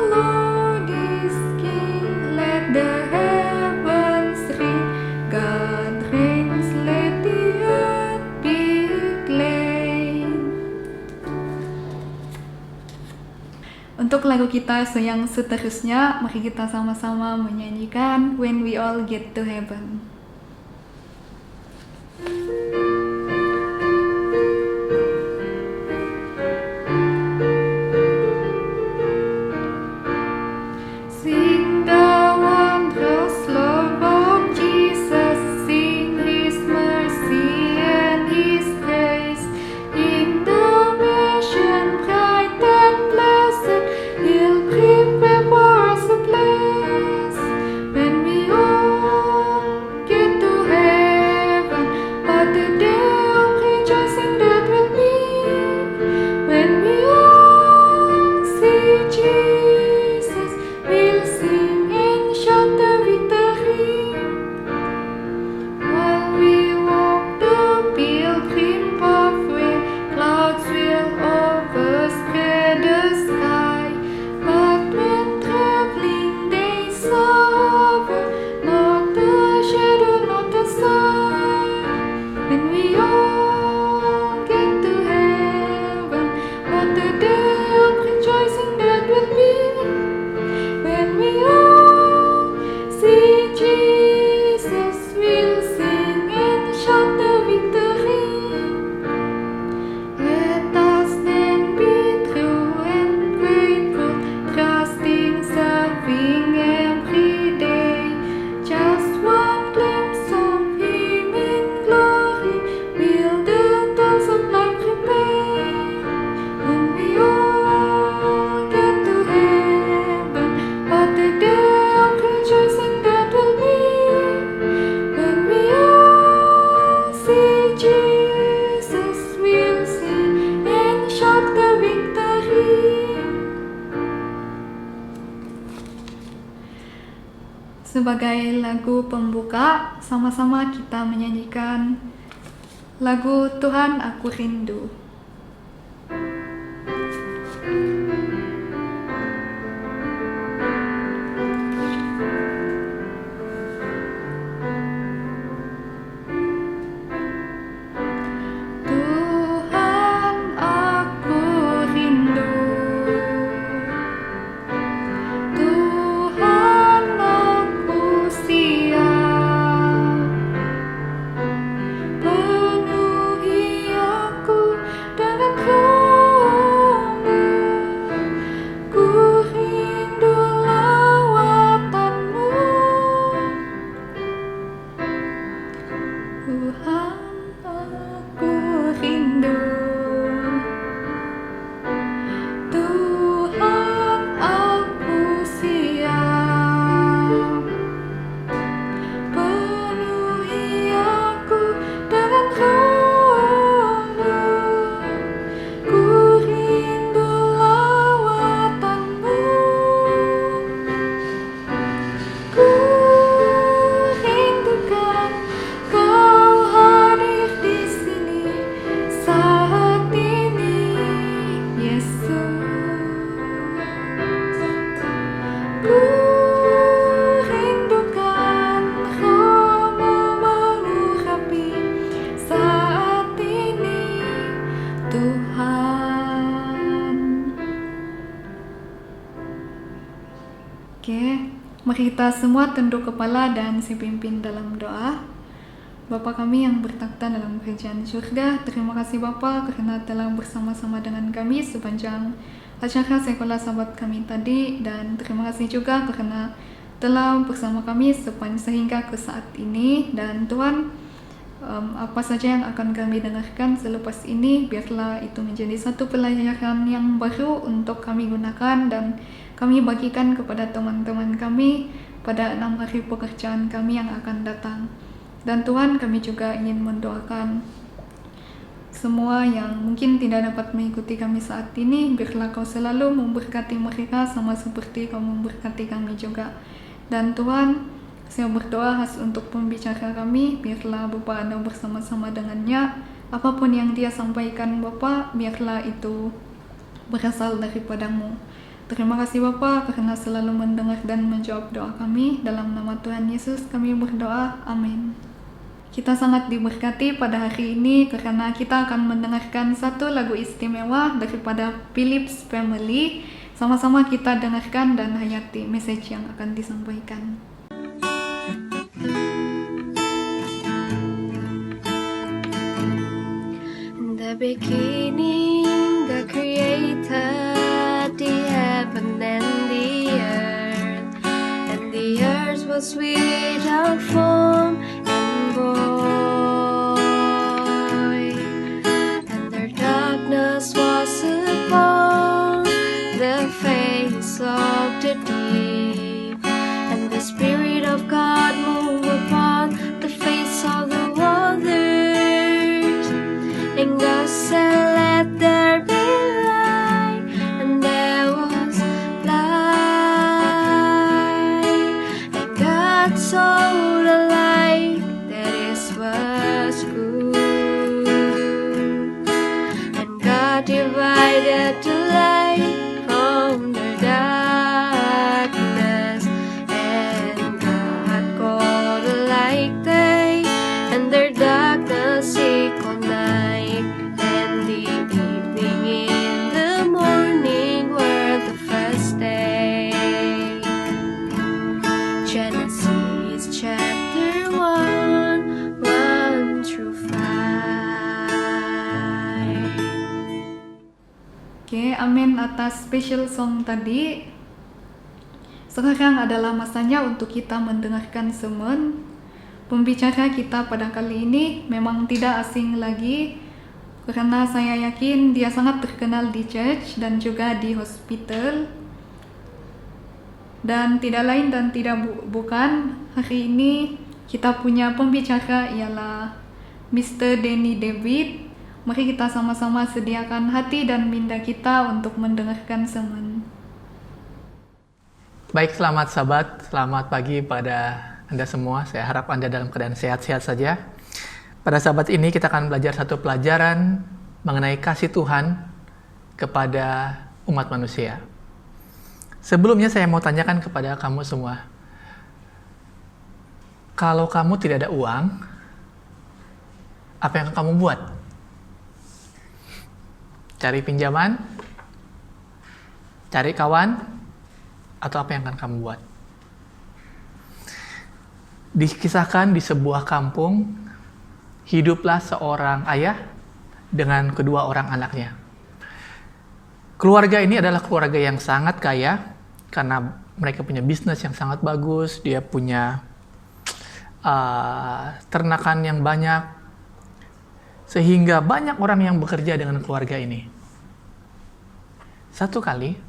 S2: Lord is King, let the heavens ring. God reigns, let the earth be glad. Untuk lagu kita yang seterusnya, mari kita sama-sama menyanyikan When We All Get to Heaven. Sing the wondrous love of Jesus, sing His mercy and His grace. In the mansion bright and blessed, He'll prepare for us a place. When we all get to heaven, what a day of rejoicing that will be. When we all see Jesus, we'll sing and shout the victory. While we walk the pilgrim pathway, clouds will overspread the sky. But when traveling days are over, not a shadow, not a sign. When we all get to heaven, what a day of rejoicing that will be. When we all see Jesus, we'll sing and shout the victory. Let us then be true and grateful, trusting, serving every day. Just one glimpse of Him in glory, will the tools of life prepare. When we all get to heaven, what a day of rejoicing that will be. When we all see Jesus, we'll sing and shout the victory. Sebagai lagu pembuka, sama-sama kita menyanyikan lagu Tuhan Aku Rindu. Ku rindukan Roh-Mu mengurapi saat ini, Tuhan. Oke, mari kita semua tunduk kepala dan pimpin dalam doa. Bapa kami yang bertakhta dalam kerajaan surga, terima kasih Bapa karena telah bersama-sama dengan kami sepanjang acara sekolah sahabat kami tadi, dan terima kasih juga karena telah bersama kami sehingga ke saat ini. Dan Tuhan, apa saja yang akan kami dengarkan selepas ini, biarlah itu menjadi satu pelajaran yang baru untuk kami gunakan dan kami bagikan kepada teman-teman kami pada 6 hari pekerjaan kami yang akan datang. Dan Tuhan, kami juga ingin mendoakan semua yang mungkin tidak dapat mengikuti kami saat ini, biarlah Kau selalu memberkati mereka sama seperti Kau memberkati kami juga. Dan Tuhan, saya berdoa khas untuk pembicara kami, biarlah Bapa Anda bersama-sama dengannya. Apapun yang dia sampaikan Bapa, biarlah itu berasal daripada-Mu. Terima kasih Bapa karena selalu mendengar dan menjawab doa kami. Dalam nama Tuhan Yesus kami berdoa, amin. Kita sangat diberkati pada hari ini karena kita akan mendengarkan satu lagu istimewa daripada Philips Family. Sama-sama kita dengarkan dan hayati message yang akan disampaikan.
S1: In the beginning, God created the heaven and the earth, and the earth was without form and void, and their darkness was upon the face of the deep, and the Spirit of God moved upon the face of the waters, and God said, "Let there be light," and there was light, and God saw the light that is was good, and God divided the light from the darkness, and God called the light day, and the darkness he called night, and the evening in the morning were the first day. Genesis chapter 1, 1 through 5.
S2: Oke, amin atas special song tadi. Sekarang adalah masanya untuk kita mendengarkan sermon. Pembicara kita pada kali ini memang tidak asing lagi, karena saya yakin dia sangat terkenal di church dan juga di hospital. Dan tidak lain dan tidak bukan, hari ini kita punya pembicara ialah Mr. Danny David. Mari kita sama-sama sediakan hati dan minda kita untuk mendengarkan sermon.
S9: Baik, selamat sahabat, selamat pagi pada Anda semua. Saya harap Anda dalam keadaan sehat-sehat saja. Pada sahabat ini kita akan belajar satu pelajaran mengenai kasih Tuhan kepada umat manusia. Sebelumnya saya mau tanyakan kepada kamu semua. Kalau kamu tidak ada uang, apa yang kamu buat? Cari pinjaman? Cari kawan? Atau apa yang akan kamu buat? Dikisahkan di sebuah kampung, hiduplah seorang ayah dengan kedua orang anaknya. Keluarga ini adalah keluarga yang sangat kaya karena mereka punya bisnis yang sangat bagus, dia punya ternakan yang banyak, sehingga banyak orang yang bekerja dengan keluarga ini. Satu kali,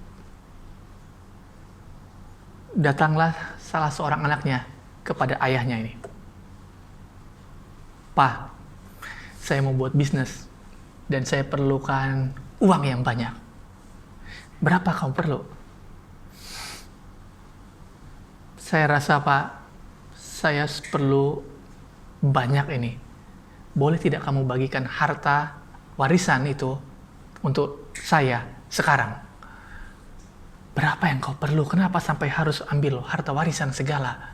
S9: datanglah salah seorang anaknya kepada ayahnya ini. "Pak, saya mau buat bisnis dan saya perlukan uang yang banyak. Berapa kamu perlu?" "Saya rasa, Pak, saya perlu banyak ini. Boleh tidak kamu bagikan harta warisan itu untuk saya sekarang?" berapa yang kau perlu? Kenapa sampai harus ambil harta warisan segala?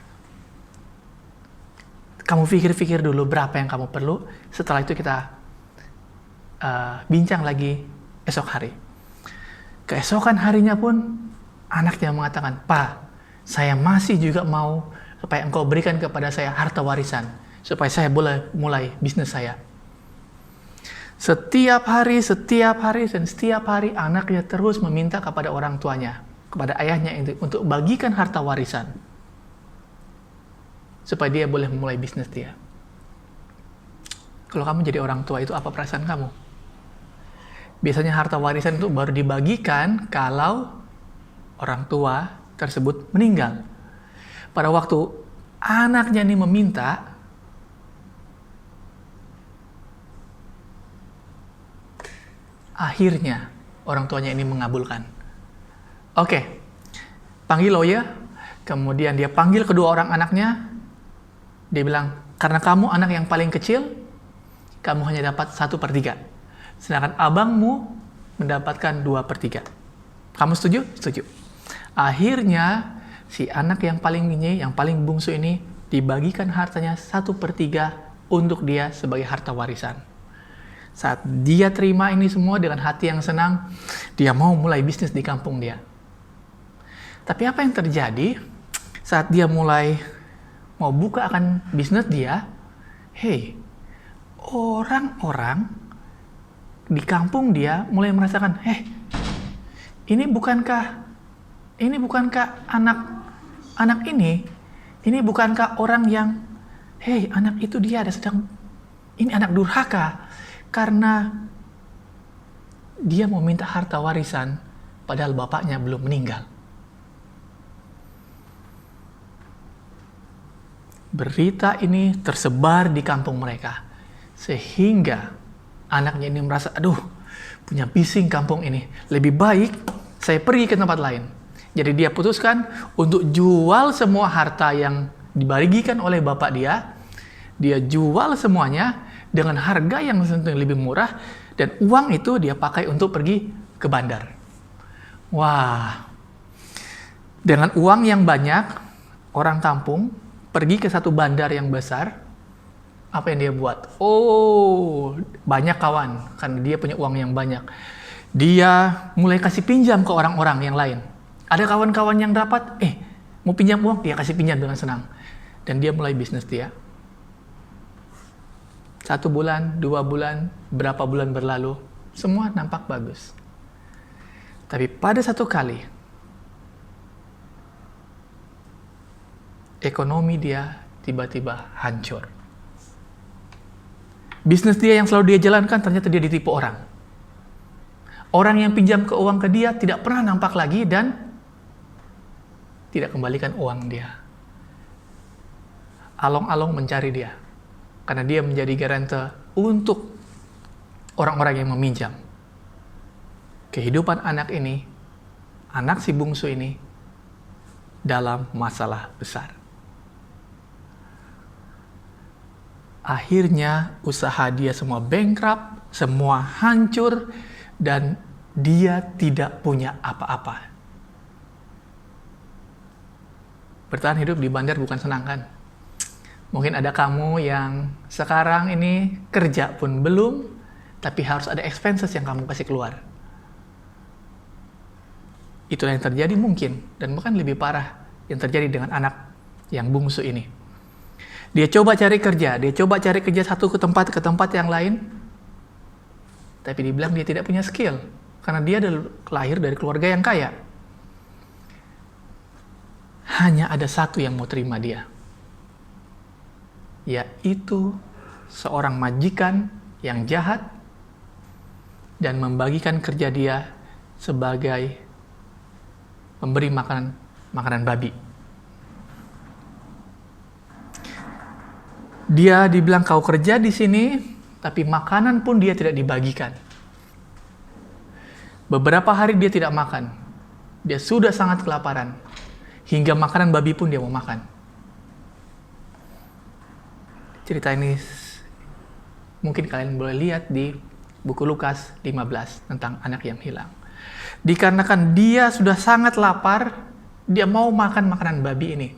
S9: Kamu pikir-pikir dulu berapa yang kamu perlu. Setelah itu kita bincang lagi esok hari. Keesokan harinya pun anaknya mengatakan, "Pa, saya masih juga mau supaya engkau berikan kepada saya harta warisan, supaya saya boleh mulai bisnis saya." Setiap hari, dan setiap hari anaknya terus meminta kepada orang tuanya, kepada ayahnya untuk bagikan harta warisan, supaya dia boleh memulai bisnis dia. Kalau kamu jadi orang tua, itu apa perasaan kamu? Biasanya harta warisan itu baru dibagikan kalau orang tua tersebut meninggal. Pada waktu anaknya ini meminta, akhirnya orang tuanya ini mengabulkan. Oke, panggil lawyer, kemudian dia panggil kedua orang anaknya. Dia bilang, karena kamu anak yang paling kecil, kamu hanya dapat 1/3. Sedangkan abangmu mendapatkan 2/3. Kamu setuju? Setuju. Akhirnya, si anak yang paling bungsu ini, dibagikan hartanya 1/3 untuk dia sebagai harta warisan. Saat dia terima ini semua dengan hati yang senang, dia mau mulai bisnis di kampung dia. Tapi apa yang terjadi saat dia mulai mau buka akan bisnis dia? Orang-orang di kampung dia mulai merasakan, ini bukankah anak ini bukankah orang yang, anak itu dia ada sedang, ini anak durhaka, karena dia mau minta harta warisan padahal bapaknya belum meninggal. Berita ini tersebar di kampung mereka, sehingga anaknya ini merasa, aduh, punya bising kampung ini, lebih baik saya pergi ke tempat lain. Jadi dia putuskan untuk jual semua harta yang dibagikan oleh bapak dia. Dia jual semuanya dengan harga yang lebih murah, dan uang itu dia pakai untuk pergi ke bandar. Wah, dengan uang yang banyak, orang kampung pergi ke satu bandar yang besar. Apa yang dia buat? Banyak kawan, karena dia punya uang yang banyak. Dia mulai kasih pinjam ke orang-orang yang lain. Ada kawan-kawan yang dapat, mau pinjam uang, dia kasih pinjam dengan senang. Dan dia mulai bisnis dia. 1 bulan, 2 bulan, berapa bulan berlalu, semua nampak bagus. Tapi pada satu kali, ekonomi dia tiba-tiba hancur. Bisnis dia yang selalu dia jalankan, ternyata dia ditipu orang. Orang yang pinjam uang ke dia tidak pernah nampak lagi dan tidak kembalikan uang dia. Along-along mencari dia, karena dia menjadi garantor untuk orang-orang yang meminjam. Kehidupan anak ini, anak si bungsu ini, dalam masalah besar. Akhirnya usaha dia semua bankrupt, semua hancur, dan dia tidak punya apa-apa. Bertahan hidup di bandar bukan senang, kan? Mungkin ada kamu yang sekarang ini kerja pun belum, tapi harus ada expenses yang kamu kasih keluar. Itulah yang terjadi mungkin, dan bahkan lebih parah yang terjadi dengan anak yang bungsu ini. Dia coba cari kerja satu ke tempat yang lain, tapi dibilang dia tidak punya skill, karena dia lahir dari keluarga yang kaya. Hanya ada satu yang mau terima dia, yaitu seorang majikan yang jahat dan membagikan kerja dia sebagai pemberi makanan babi. Dia dibilang kau kerja di sini, tapi makanan pun dia tidak dibagikan. Beberapa hari dia tidak makan. Dia sudah sangat kelaparan. Hingga makanan babi pun dia mau makan. Cerita ini mungkin kalian boleh lihat di buku Lukas 15 tentang anak yang hilang. Dikarenakan dia sudah sangat lapar, dia mau makan makanan babi ini.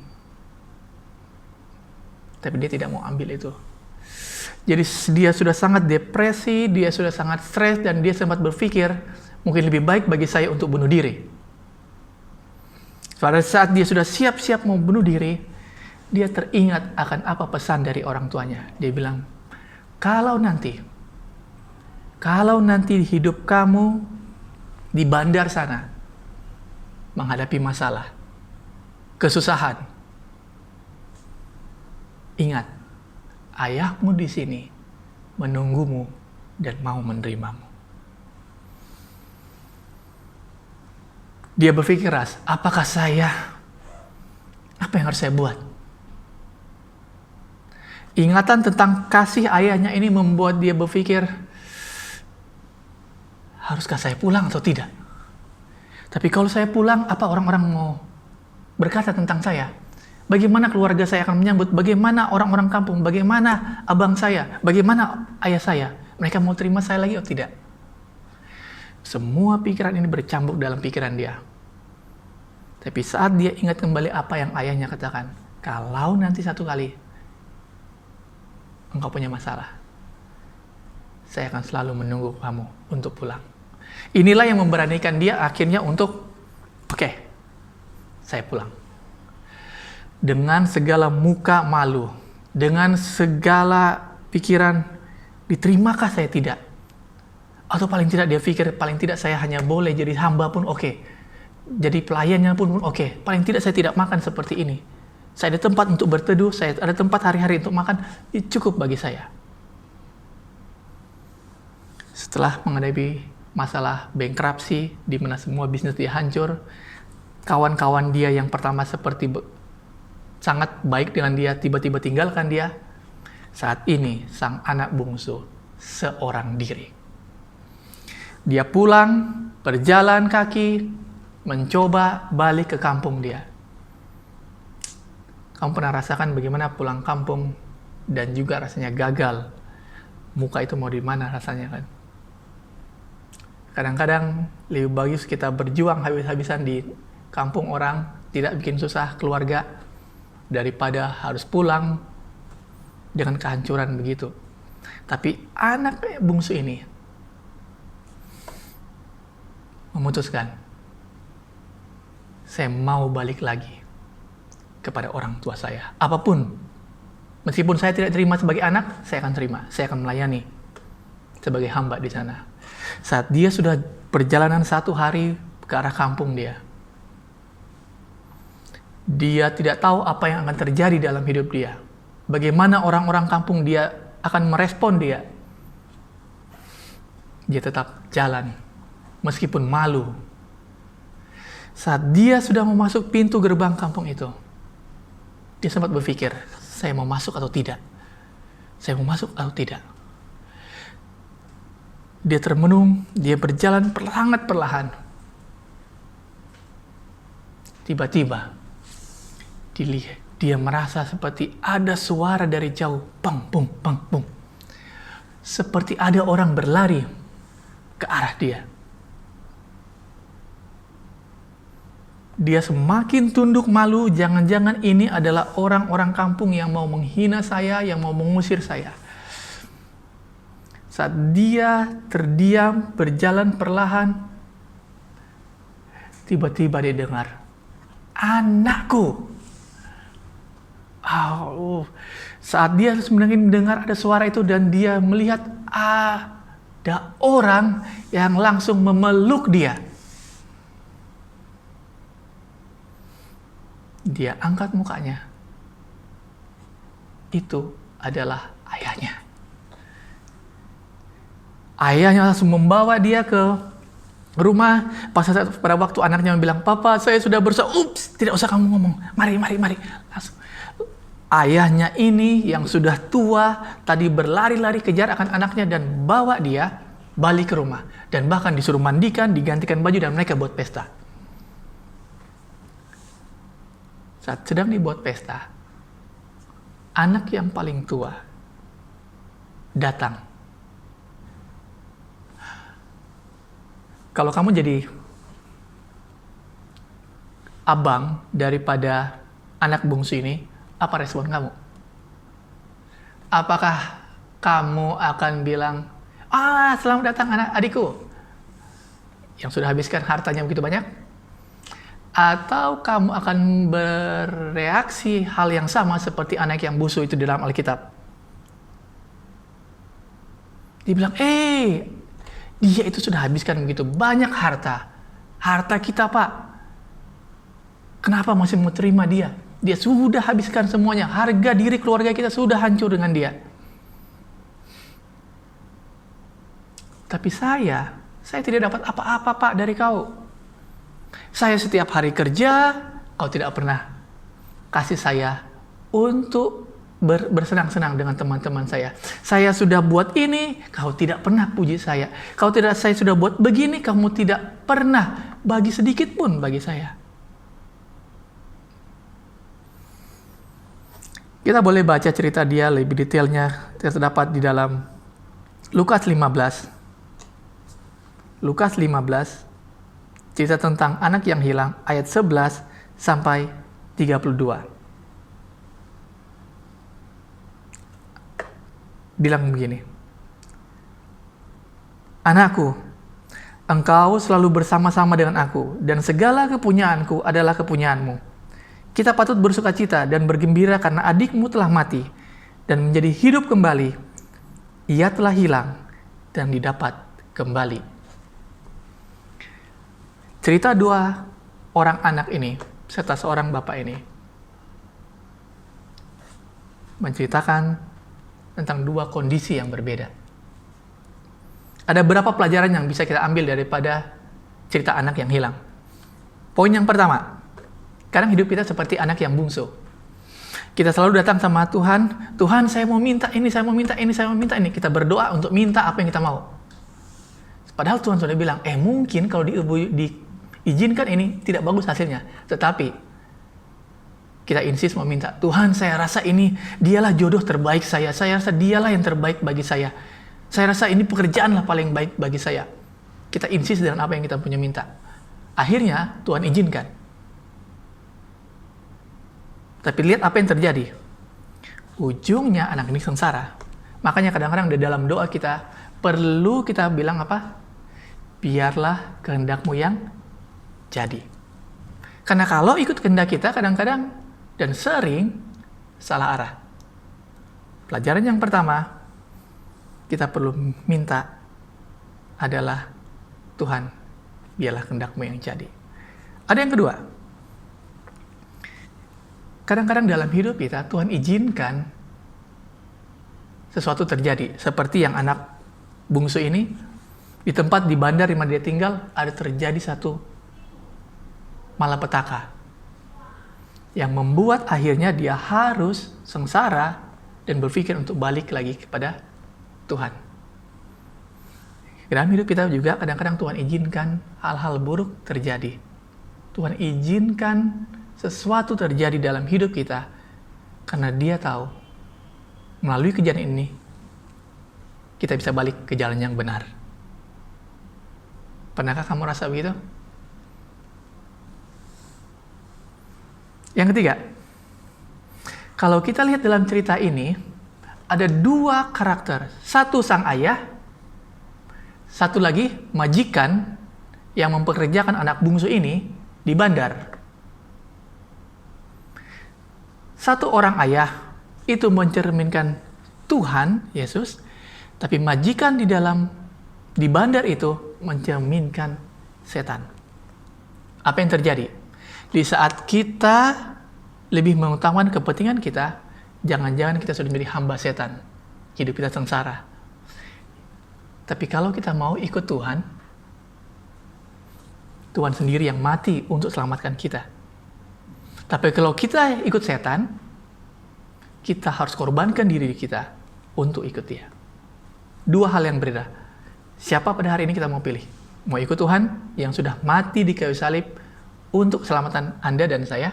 S9: Tapi dia tidak mau ambil itu. Jadi dia sudah sangat depresi, dia sudah sangat stres, dan dia sempat berpikir, mungkin lebih baik bagi saya untuk bunuh diri. Pada saat dia sudah siap-siap mau bunuh diri, dia teringat akan apa pesan dari orang tuanya. Dia bilang, kalau nanti hidup kamu di bandar sana, menghadapi masalah, kesusahan, ingat, ayahmu di sini menunggumu dan mau menerimamu. Dia berpikir keras, apa yang harus saya buat? Ingatan tentang kasih ayahnya ini membuat dia berpikir, haruskah saya pulang atau tidak? Tapi kalau saya pulang, apa orang-orang mau berkata tentang saya? Bagaimana keluarga saya akan menyambut? Bagaimana orang-orang kampung? Bagaimana abang saya? Bagaimana ayah saya? Mereka mau terima saya lagi atau tidak? Semua pikiran ini bercampur dalam pikiran dia. Tapi saat dia ingat kembali apa yang ayahnya katakan, kalau nanti satu kali engkau punya masalah, saya akan selalu menunggu kamu untuk pulang. Inilah yang memberanikan dia akhirnya untuk, oke, saya pulang. Dengan segala muka malu, dengan segala pikiran, diterimakah saya tidak? Atau paling tidak dia pikir, paling tidak saya hanya boleh jadi hamba pun oke. Jadi pelayannya pun oke. Paling tidak saya tidak makan seperti ini. Saya ada tempat untuk berteduh, saya ada tempat hari-hari untuk makan, cukup bagi saya. Setelah menghadapi masalah bankruptcy, di mana semua bisnis dia hancur, kawan-kawan dia yang pertama seperti sangat baik dengan dia, tiba-tiba tinggalkan dia. Saat ini, sang anak bungsu seorang diri. Dia pulang, berjalan kaki, mencoba balik ke kampung dia. Kamu pernah rasakan bagaimana pulang kampung dan juga rasanya gagal? Muka itu mau di mana rasanya kan? Kadang-kadang lebih bagus kita berjuang habis-habisan di kampung orang, tidak bikin susah keluarga, daripada harus pulang dengan kehancuran begitu. Tapi anak bungsu ini memutuskan, saya mau balik lagi kepada orang tua saya. Apapun, meskipun saya tidak terima sebagai anak, saya akan terima. Saya akan melayani sebagai hamba di sana. Saat dia sudah perjalanan 1 hari ke arah kampung dia tidak tahu apa yang akan terjadi dalam hidup dia. Bagaimana orang-orang kampung dia akan merespon dia. Dia tetap jalan, meskipun malu. Saat dia sudah memasuki pintu gerbang kampung itu, dia sempat berpikir, saya mau masuk atau tidak? Saya mau masuk atau tidak? Dia termenung, dia berjalan sangat perlahan. Tiba-tiba, dia merasa seperti ada suara dari jauh, pang, pung, pang, pung. Seperti ada orang berlari ke arah dia. Dia semakin tunduk malu, jangan-jangan ini adalah orang-orang kampung yang mau menghina saya, yang mau mengusir saya. Saat dia terdiam, berjalan perlahan, tiba-tiba dia dengar, anakku. Saat dia sebenarnya mendengar ada suara itu dan dia melihat ada orang yang langsung memeluk dia. Dia angkat mukanya. Itu adalah ayahnya. Ayahnya langsung membawa dia ke rumah. Pada waktu anaknya bilang, "Papa, saya sudah berusaha." "Ups, tidak usah kamu ngomong. Mari." Langsung. Ayahnya ini yang sudah tua tadi berlari-lari kejar akan anaknya dan bawa dia balik ke rumah. Dan bahkan disuruh mandikan, digantikan baju, dan mereka buat pesta. Saat sedang dibuat pesta, anak yang paling tua datang Kalau kamu jadi abang daripada anak bungsu ini, apa respon kamu? Apakah kamu akan bilang, selamat datang anak adikku, yang sudah habiskan hartanya begitu banyak? Atau kamu akan bereaksi hal yang sama seperti anak yang bungsu itu di dalam Alkitab? Dibilang, dia itu sudah habiskan begitu banyak harta. Harta kita, Pak. Kenapa masih mau terima dia? Dia sudah habiskan semuanya. Harga diri keluarga kita sudah hancur dengan dia. Tapi saya tidak dapat apa-apa, Pak, dari kau. Saya setiap hari kerja, kau tidak pernah kasih saya untuk bersenang-senang dengan teman-teman saya. Saya sudah buat ini, kau tidak pernah puji saya. Saya sudah buat begini, kamu tidak pernah bagi sedikit pun bagi saya. Kita boleh baca cerita dia lebih detailnya, terdapat di dalam Lukas 15. Lukas 15, cerita tentang anak yang hilang, ayat 11 sampai 32. Bilang begini, "Anakku, engkau selalu bersama-sama dengan aku, dan segala kepunyaanku adalah kepunyaanmu. Kita patut bersukacita dan bergembira karena adikmu telah mati dan menjadi hidup kembali. Ia telah hilang dan didapat kembali." Cerita dua orang anak ini serta seorang bapak ini menceritakan tentang dua kondisi yang berbeda. Ada beberapa pelajaran yang bisa kita ambil daripada cerita anak yang hilang. Poin yang pertama, kadang hidup kita seperti anak yang bungsu. Kita selalu datang sama Tuhan, Tuhan saya mau minta ini, saya mau minta ini, saya mau minta ini. Kita berdoa untuk minta apa yang kita mau. Padahal Tuhan sudah bilang, mungkin kalau diizinkan ini tidak bagus hasilnya. Tetapi kita insist mau minta, Tuhan saya rasa ini dialah jodoh terbaik saya rasa dialah yang terbaik bagi saya rasa ini pekerjaanlah paling baik bagi saya. Kita insist dengan apa yang kita punya minta. Akhirnya Tuhan izinkan. Tapi lihat apa yang terjadi. Ujungnya anak ini sengsara. Makanya kadang-kadang di dalam doa kita perlu kita bilang apa? Biarlah kehendakmu yang jadi. Karena kalau ikut kehendak kita kadang-kadang dan sering salah arah. Pelajaran yang pertama, kita perlu minta adalah Tuhan, biarlah kehendakmu yang jadi. Ada yang kedua, kadang-kadang dalam hidup kita Tuhan izinkan sesuatu terjadi. Seperti yang anak bungsu ini, di tempat di bandar di mana dia tinggal, ada terjadi satu malapetaka yang membuat akhirnya dia harus sengsara dan berpikir untuk balik lagi kepada Tuhan. Dalam hidup kita juga kadang-kadang Tuhan izinkan hal-hal buruk terjadi. Tuhan izinkan sesuatu terjadi dalam hidup kita karena dia tahu melalui kejadian ini kita bisa balik ke jalan yang benar. Pernahkah kamu rasa begitu? Yang ketiga, kalau kita lihat dalam cerita ini, ada dua karakter. Satu sang ayah, satu lagi majikan yang mempekerjakan anak bungsu ini di bandar. Satu orang ayah itu mencerminkan Tuhan, Yesus, tapi majikan di bandar itu mencerminkan setan. Apa yang terjadi? Di saat kita lebih mengutamakan kepentingan kita, jangan-jangan kita sudah menjadi hamba setan. Hidup kita sengsara. Tapi kalau kita mau ikut Tuhan, Tuhan sendiri yang mati untuk selamatkan kita. Tapi kalau kita ikut setan, kita harus korbankan diri kita untuk ikut dia. Dua hal yang berbeda. Siapa pada hari ini kita mau pilih? Mau ikut Tuhan yang sudah mati di kayu salib untuk keselamatan Anda dan saya,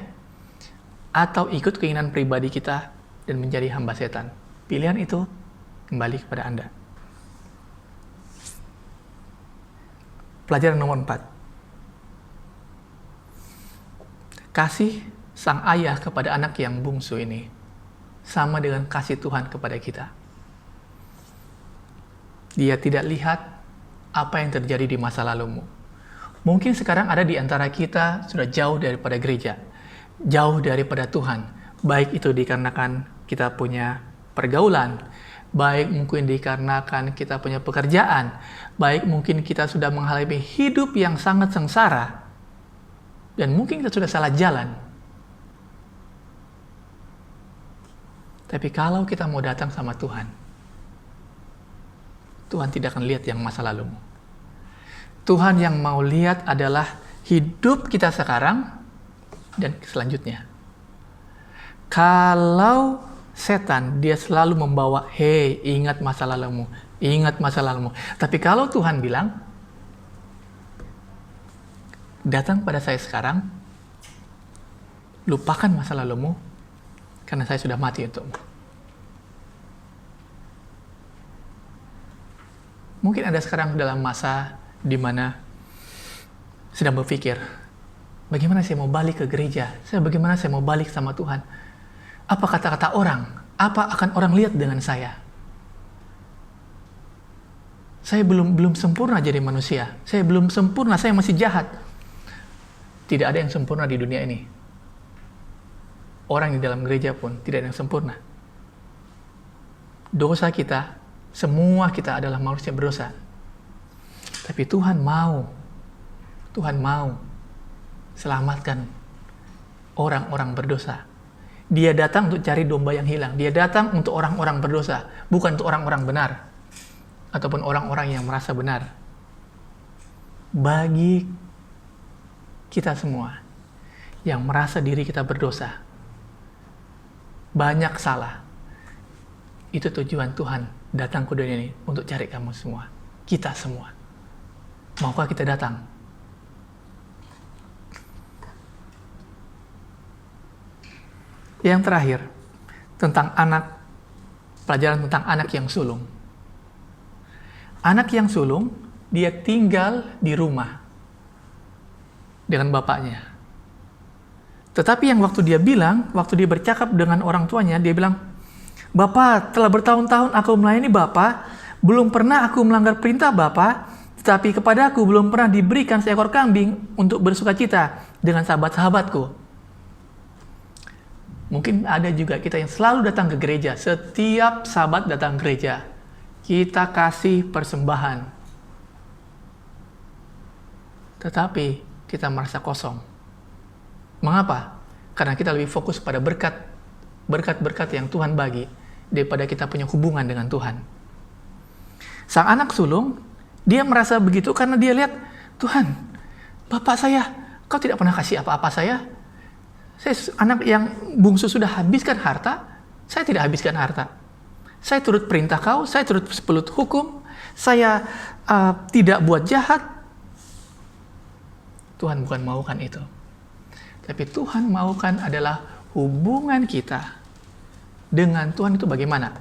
S9: atau ikut keinginan pribadi kita dan menjadi hamba setan? Pilihan itu kembali kepada Anda. Pelajaran nomor 4. Kasih sang ayah kepada anak yang bungsu ini sama dengan kasih Tuhan kepada kita. Dia tidak lihat apa yang terjadi di masa lalumu. Mungkin sekarang ada di antara kita sudah jauh daripada gereja, jauh daripada Tuhan. Baik itu dikarenakan kita punya pergaulan, baik mungkin dikarenakan kita punya pekerjaan, baik mungkin kita sudah mengalami hidup yang sangat sengsara, dan mungkin kita sudah salah jalan. Tapi kalau kita mau datang sama Tuhan, Tuhan tidak akan lihat yang masa lalumu. Tuhan yang mau lihat adalah hidup kita sekarang dan selanjutnya. Kalau setan, dia selalu membawa, hei, ingat masa lalumu, ingat masa lalumu. Tapi kalau Tuhan bilang, datang pada saya sekarang, lupakan masa lalumu, karena saya sudah mati untukmu. Mungkin Anda sekarang dalam masa di mana sedang berpikir, bagaimana saya mau balik ke gereja? Bagaimana saya mau balik sama Tuhan? Apa kata-kata orang? Apa akan orang lihat dengan saya? Saya belum sempurna jadi manusia. Saya belum sempurna, saya masih jahat. Tidak ada yang sempurna di dunia ini. Orang di dalam gereja pun tidak ada yang sempurna. Dosa kita, semua kita adalah manusia berdosa. Tapi Tuhan mau selamatkan orang-orang berdosa. Dia datang untuk cari domba yang hilang. Dia datang untuk orang-orang berdosa, bukan untuk orang-orang benar ataupun orang-orang yang merasa benar. Bagi kita semua yang merasa diri kita berdosa, banyak salah, itu tujuan Tuhan datang ke dunia ini untuk cari kamu semua, kita semua. Maukah kita datang? Yang terakhir, tentang anak, pelajaran tentang anak yang sulung. Anak yang sulung, dia tinggal di rumah dengan bapaknya. Tetapi yang waktu dia bercakap dengan orang tuanya, dia bilang, Bapak, telah bertahun-tahun aku melayani Bapak, belum pernah aku melanggar perintah Bapak, tetapi kepada aku belum pernah diberikan seekor kambing untuk bersukacita dengan sahabat-sahabatku. Mungkin ada juga kita yang selalu datang ke gereja. Setiap sahabat datang ke gereja, kita kasih persembahan. Tetapi kita merasa kosong. Mengapa? Karena kita lebih fokus pada berkat-berkat yang Tuhan bagi daripada kita punya hubungan dengan Tuhan. Sang anak sulung, dia merasa begitu karena dia lihat, Tuhan, Bapak saya, Kau tidak pernah kasih apa-apa saya. Saya anak yang bungsu sudah habiskan harta, saya tidak habiskan harta. Saya turut perintah Kau, saya turut sepelut hukum, saya tidak buat jahat. Tuhan bukan maukan itu. Tapi Tuhan maukan adalah hubungan kita dengan Tuhan itu bagaimana.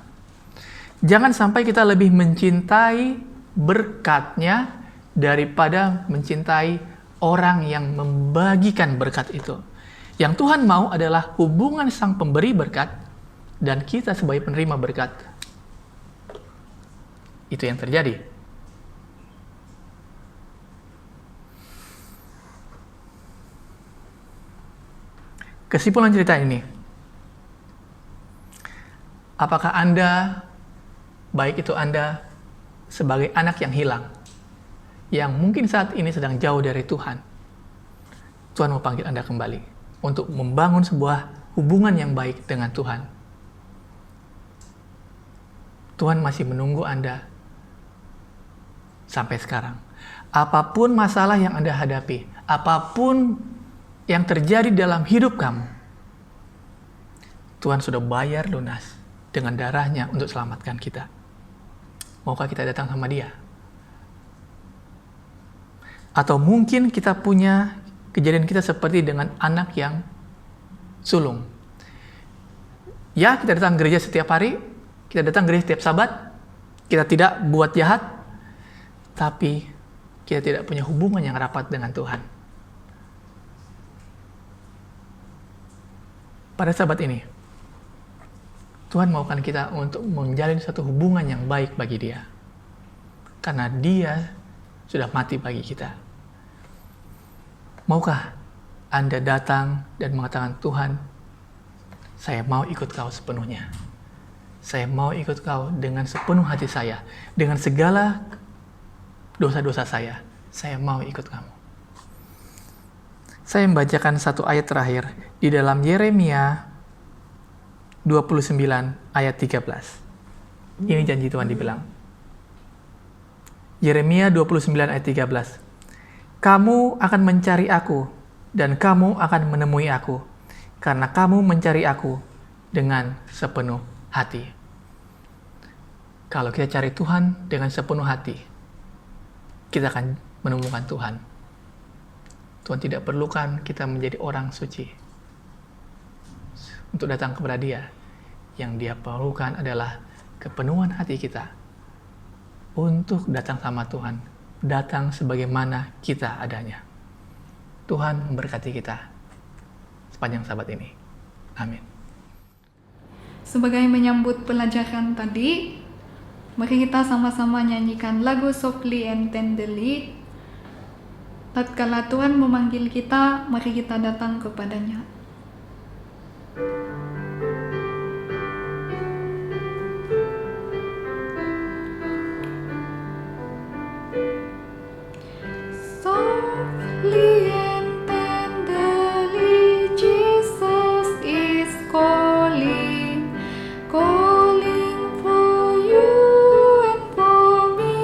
S9: Jangan sampai kita lebih mencintai berkatnya daripada mencintai orang yang membagikan berkat itu. Yang Tuhan mau adalah hubungan sang pemberi berkat dan kita sebagai penerima berkat. Itu yang terjadi. Kesimpulan cerita ini, apakah Anda, baik itu Anda sebagai anak yang hilang, yang mungkin saat ini sedang jauh dari Tuhan, Tuhan mau panggil Anda kembali untuk membangun sebuah hubungan yang baik dengan Tuhan. Tuhan masih menunggu Anda sampai sekarang. Apapun masalah yang Anda hadapi, apapun yang terjadi dalam hidup kamu, Tuhan sudah bayar lunas dengan darahnya untuk selamatkan kita. Maukah kita datang sama Dia? Atau mungkin kita punya kejadian kita seperti dengan anak yang sulung. Ya, kita datang gereja setiap hari, kita datang gereja setiap Sabat, kita tidak buat jahat, tapi kita tidak punya hubungan yang rapat dengan Tuhan. Pada sahabat ini, Tuhan maukan kita untuk menjalin satu hubungan yang baik bagi Dia. Karena Dia sudah mati bagi kita. Maukah Anda datang dan mengatakan, Tuhan, saya mau ikut Kau sepenuhnya. Saya mau ikut Kau dengan sepenuh hati saya. Dengan segala dosa-dosa saya mau ikut Kamu. Saya membacakan satu ayat terakhir di dalam Yeremia 29 ayat 13. Ini janji Tuhan dibilang. Yeremia 29 ayat 13. Kamu akan mencari aku dan kamu akan menemui aku karena kamu mencari aku dengan sepenuh hati. Kalau kita cari Tuhan dengan sepenuh hati, kita akan menemukan Tuhan. Tuhan tidak perlukan kita menjadi orang suci untuk datang kepada Dia. Yang Dia perlukan adalah kepenuhan hati kita untuk datang sama Tuhan, datang sebagaimana kita adanya. Tuhan memberkati kita sepanjang sabat ini. Amin.
S2: Sebagai menyambut pelajaran tadi, mari kita sama-sama nyanyikan lagu Softly and Tenderly. Tatkala Tuhan memanggil kita, mari kita datang kepadanya. Softly and tenderly, Jesus is calling, calling for you and for me.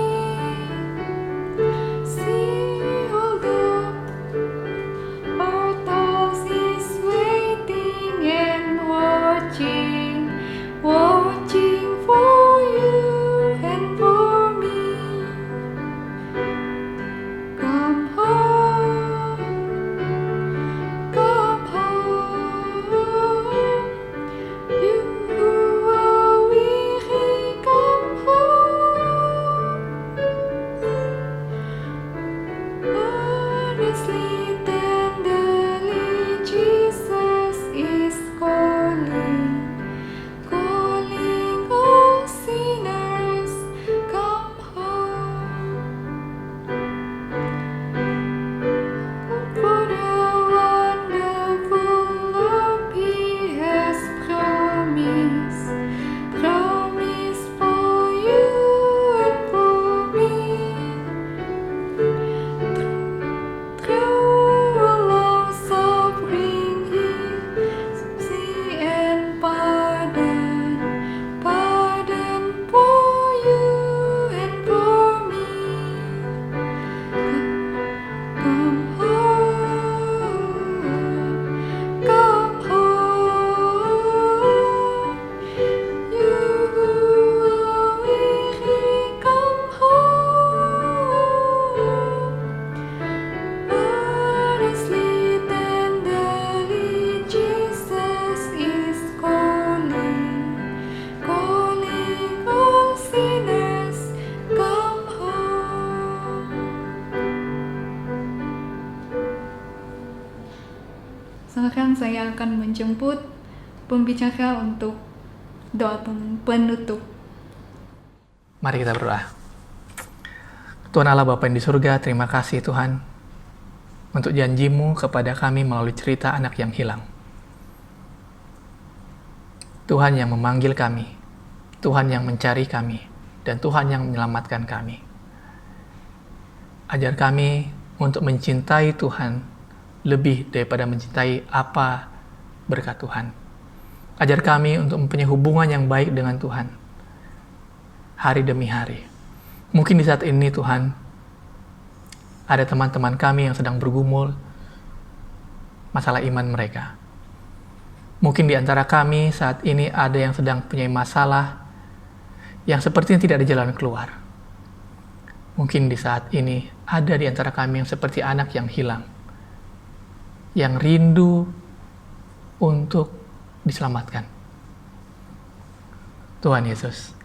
S2: See all the earth is waiting and watching, watching for you and for me. Come home, come home. You who are weary, come home. Earnestly, tenderly, Jesus is calling, calling all sinners, come home. For the wonderful love He has promised, promised for you and for me. Through all our suffering, mercy and pardon, pardon for you and for me. Come home, come home. You who are weary, come home. Earnestly, tenderly, Jesus is calling, calling all sinners, come home. Sekarang saya akan menjemput pembicara untuk doa penutup.
S9: Mari kita berdoa. Tuhan Allah Bapa yang di surga, terima kasih Tuhan untuk janji-Mu kepada kami melalui cerita anak yang hilang. Tuhan yang memanggil kami, Tuhan yang mencari kami, dan Tuhan yang menyelamatkan kami. Ajar kami untuk mencintai Tuhan lebih daripada mencintai apa berkat Tuhan. Ajar kami untuk mempunyai hubungan yang baik dengan Tuhan hari demi hari. Mungkin di saat ini Tuhan, ada teman-teman kami yang sedang bergumul masalah iman mereka. Mungkin di antara kami saat ini ada yang sedang punya masalah yang sepertinya tidak ada jalan keluar. Mungkin di saat ini ada di antara kami yang seperti anak yang hilang, yang rindu untuk diselamatkan. Tuhan Yesus,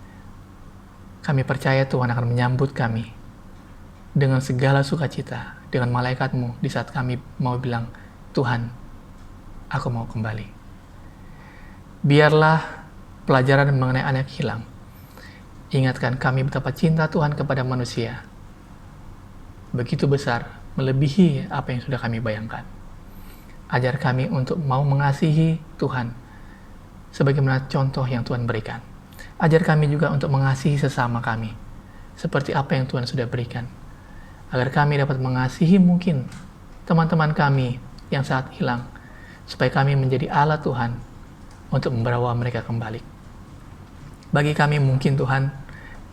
S9: kami percaya Tuhan akan menyambut kami dengan segala sukacita, dengan malaikat-Mu di saat kami mau bilang, Tuhan, aku mau kembali. Biarlah pelajaran mengenai anak hilang ingatkan kami betapa cinta Tuhan kepada manusia begitu besar, melebihi apa yang sudah kami bayangkan. Ajar kami untuk mau mengasihi Tuhan sebagaimana contoh yang Tuhan berikan. Ajar kami juga untuk mengasihi sesama kami seperti apa yang Tuhan sudah berikan, agar kami dapat mengasihi mungkin teman-teman kami yang saat hilang, supaya kami menjadi alat Tuhan untuk membawa mereka kembali. Bagi kami mungkin Tuhan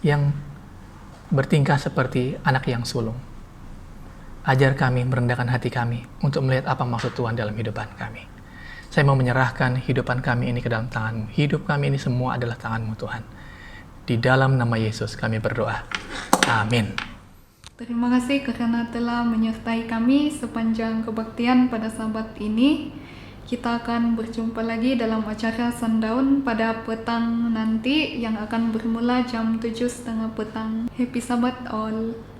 S9: yang bertingkah seperti anak yang sulung, ajar kami merendahkan hati kami untuk melihat apa maksud Tuhan dalam hidupan kami. Saya mau menyerahkan hidupan kami ini ke dalam tangan-Mu. Hidup kami ini semua adalah tangan-Mu Tuhan. Di dalam nama Yesus kami berdoa. Amin.
S2: Terima kasih karena telah menyertai kami sepanjang kebaktian pada Sabat ini. Kita akan berjumpa lagi dalam acara Sundown pada petang nanti yang akan bermula jam 7.30 petang. Happy Sabat all.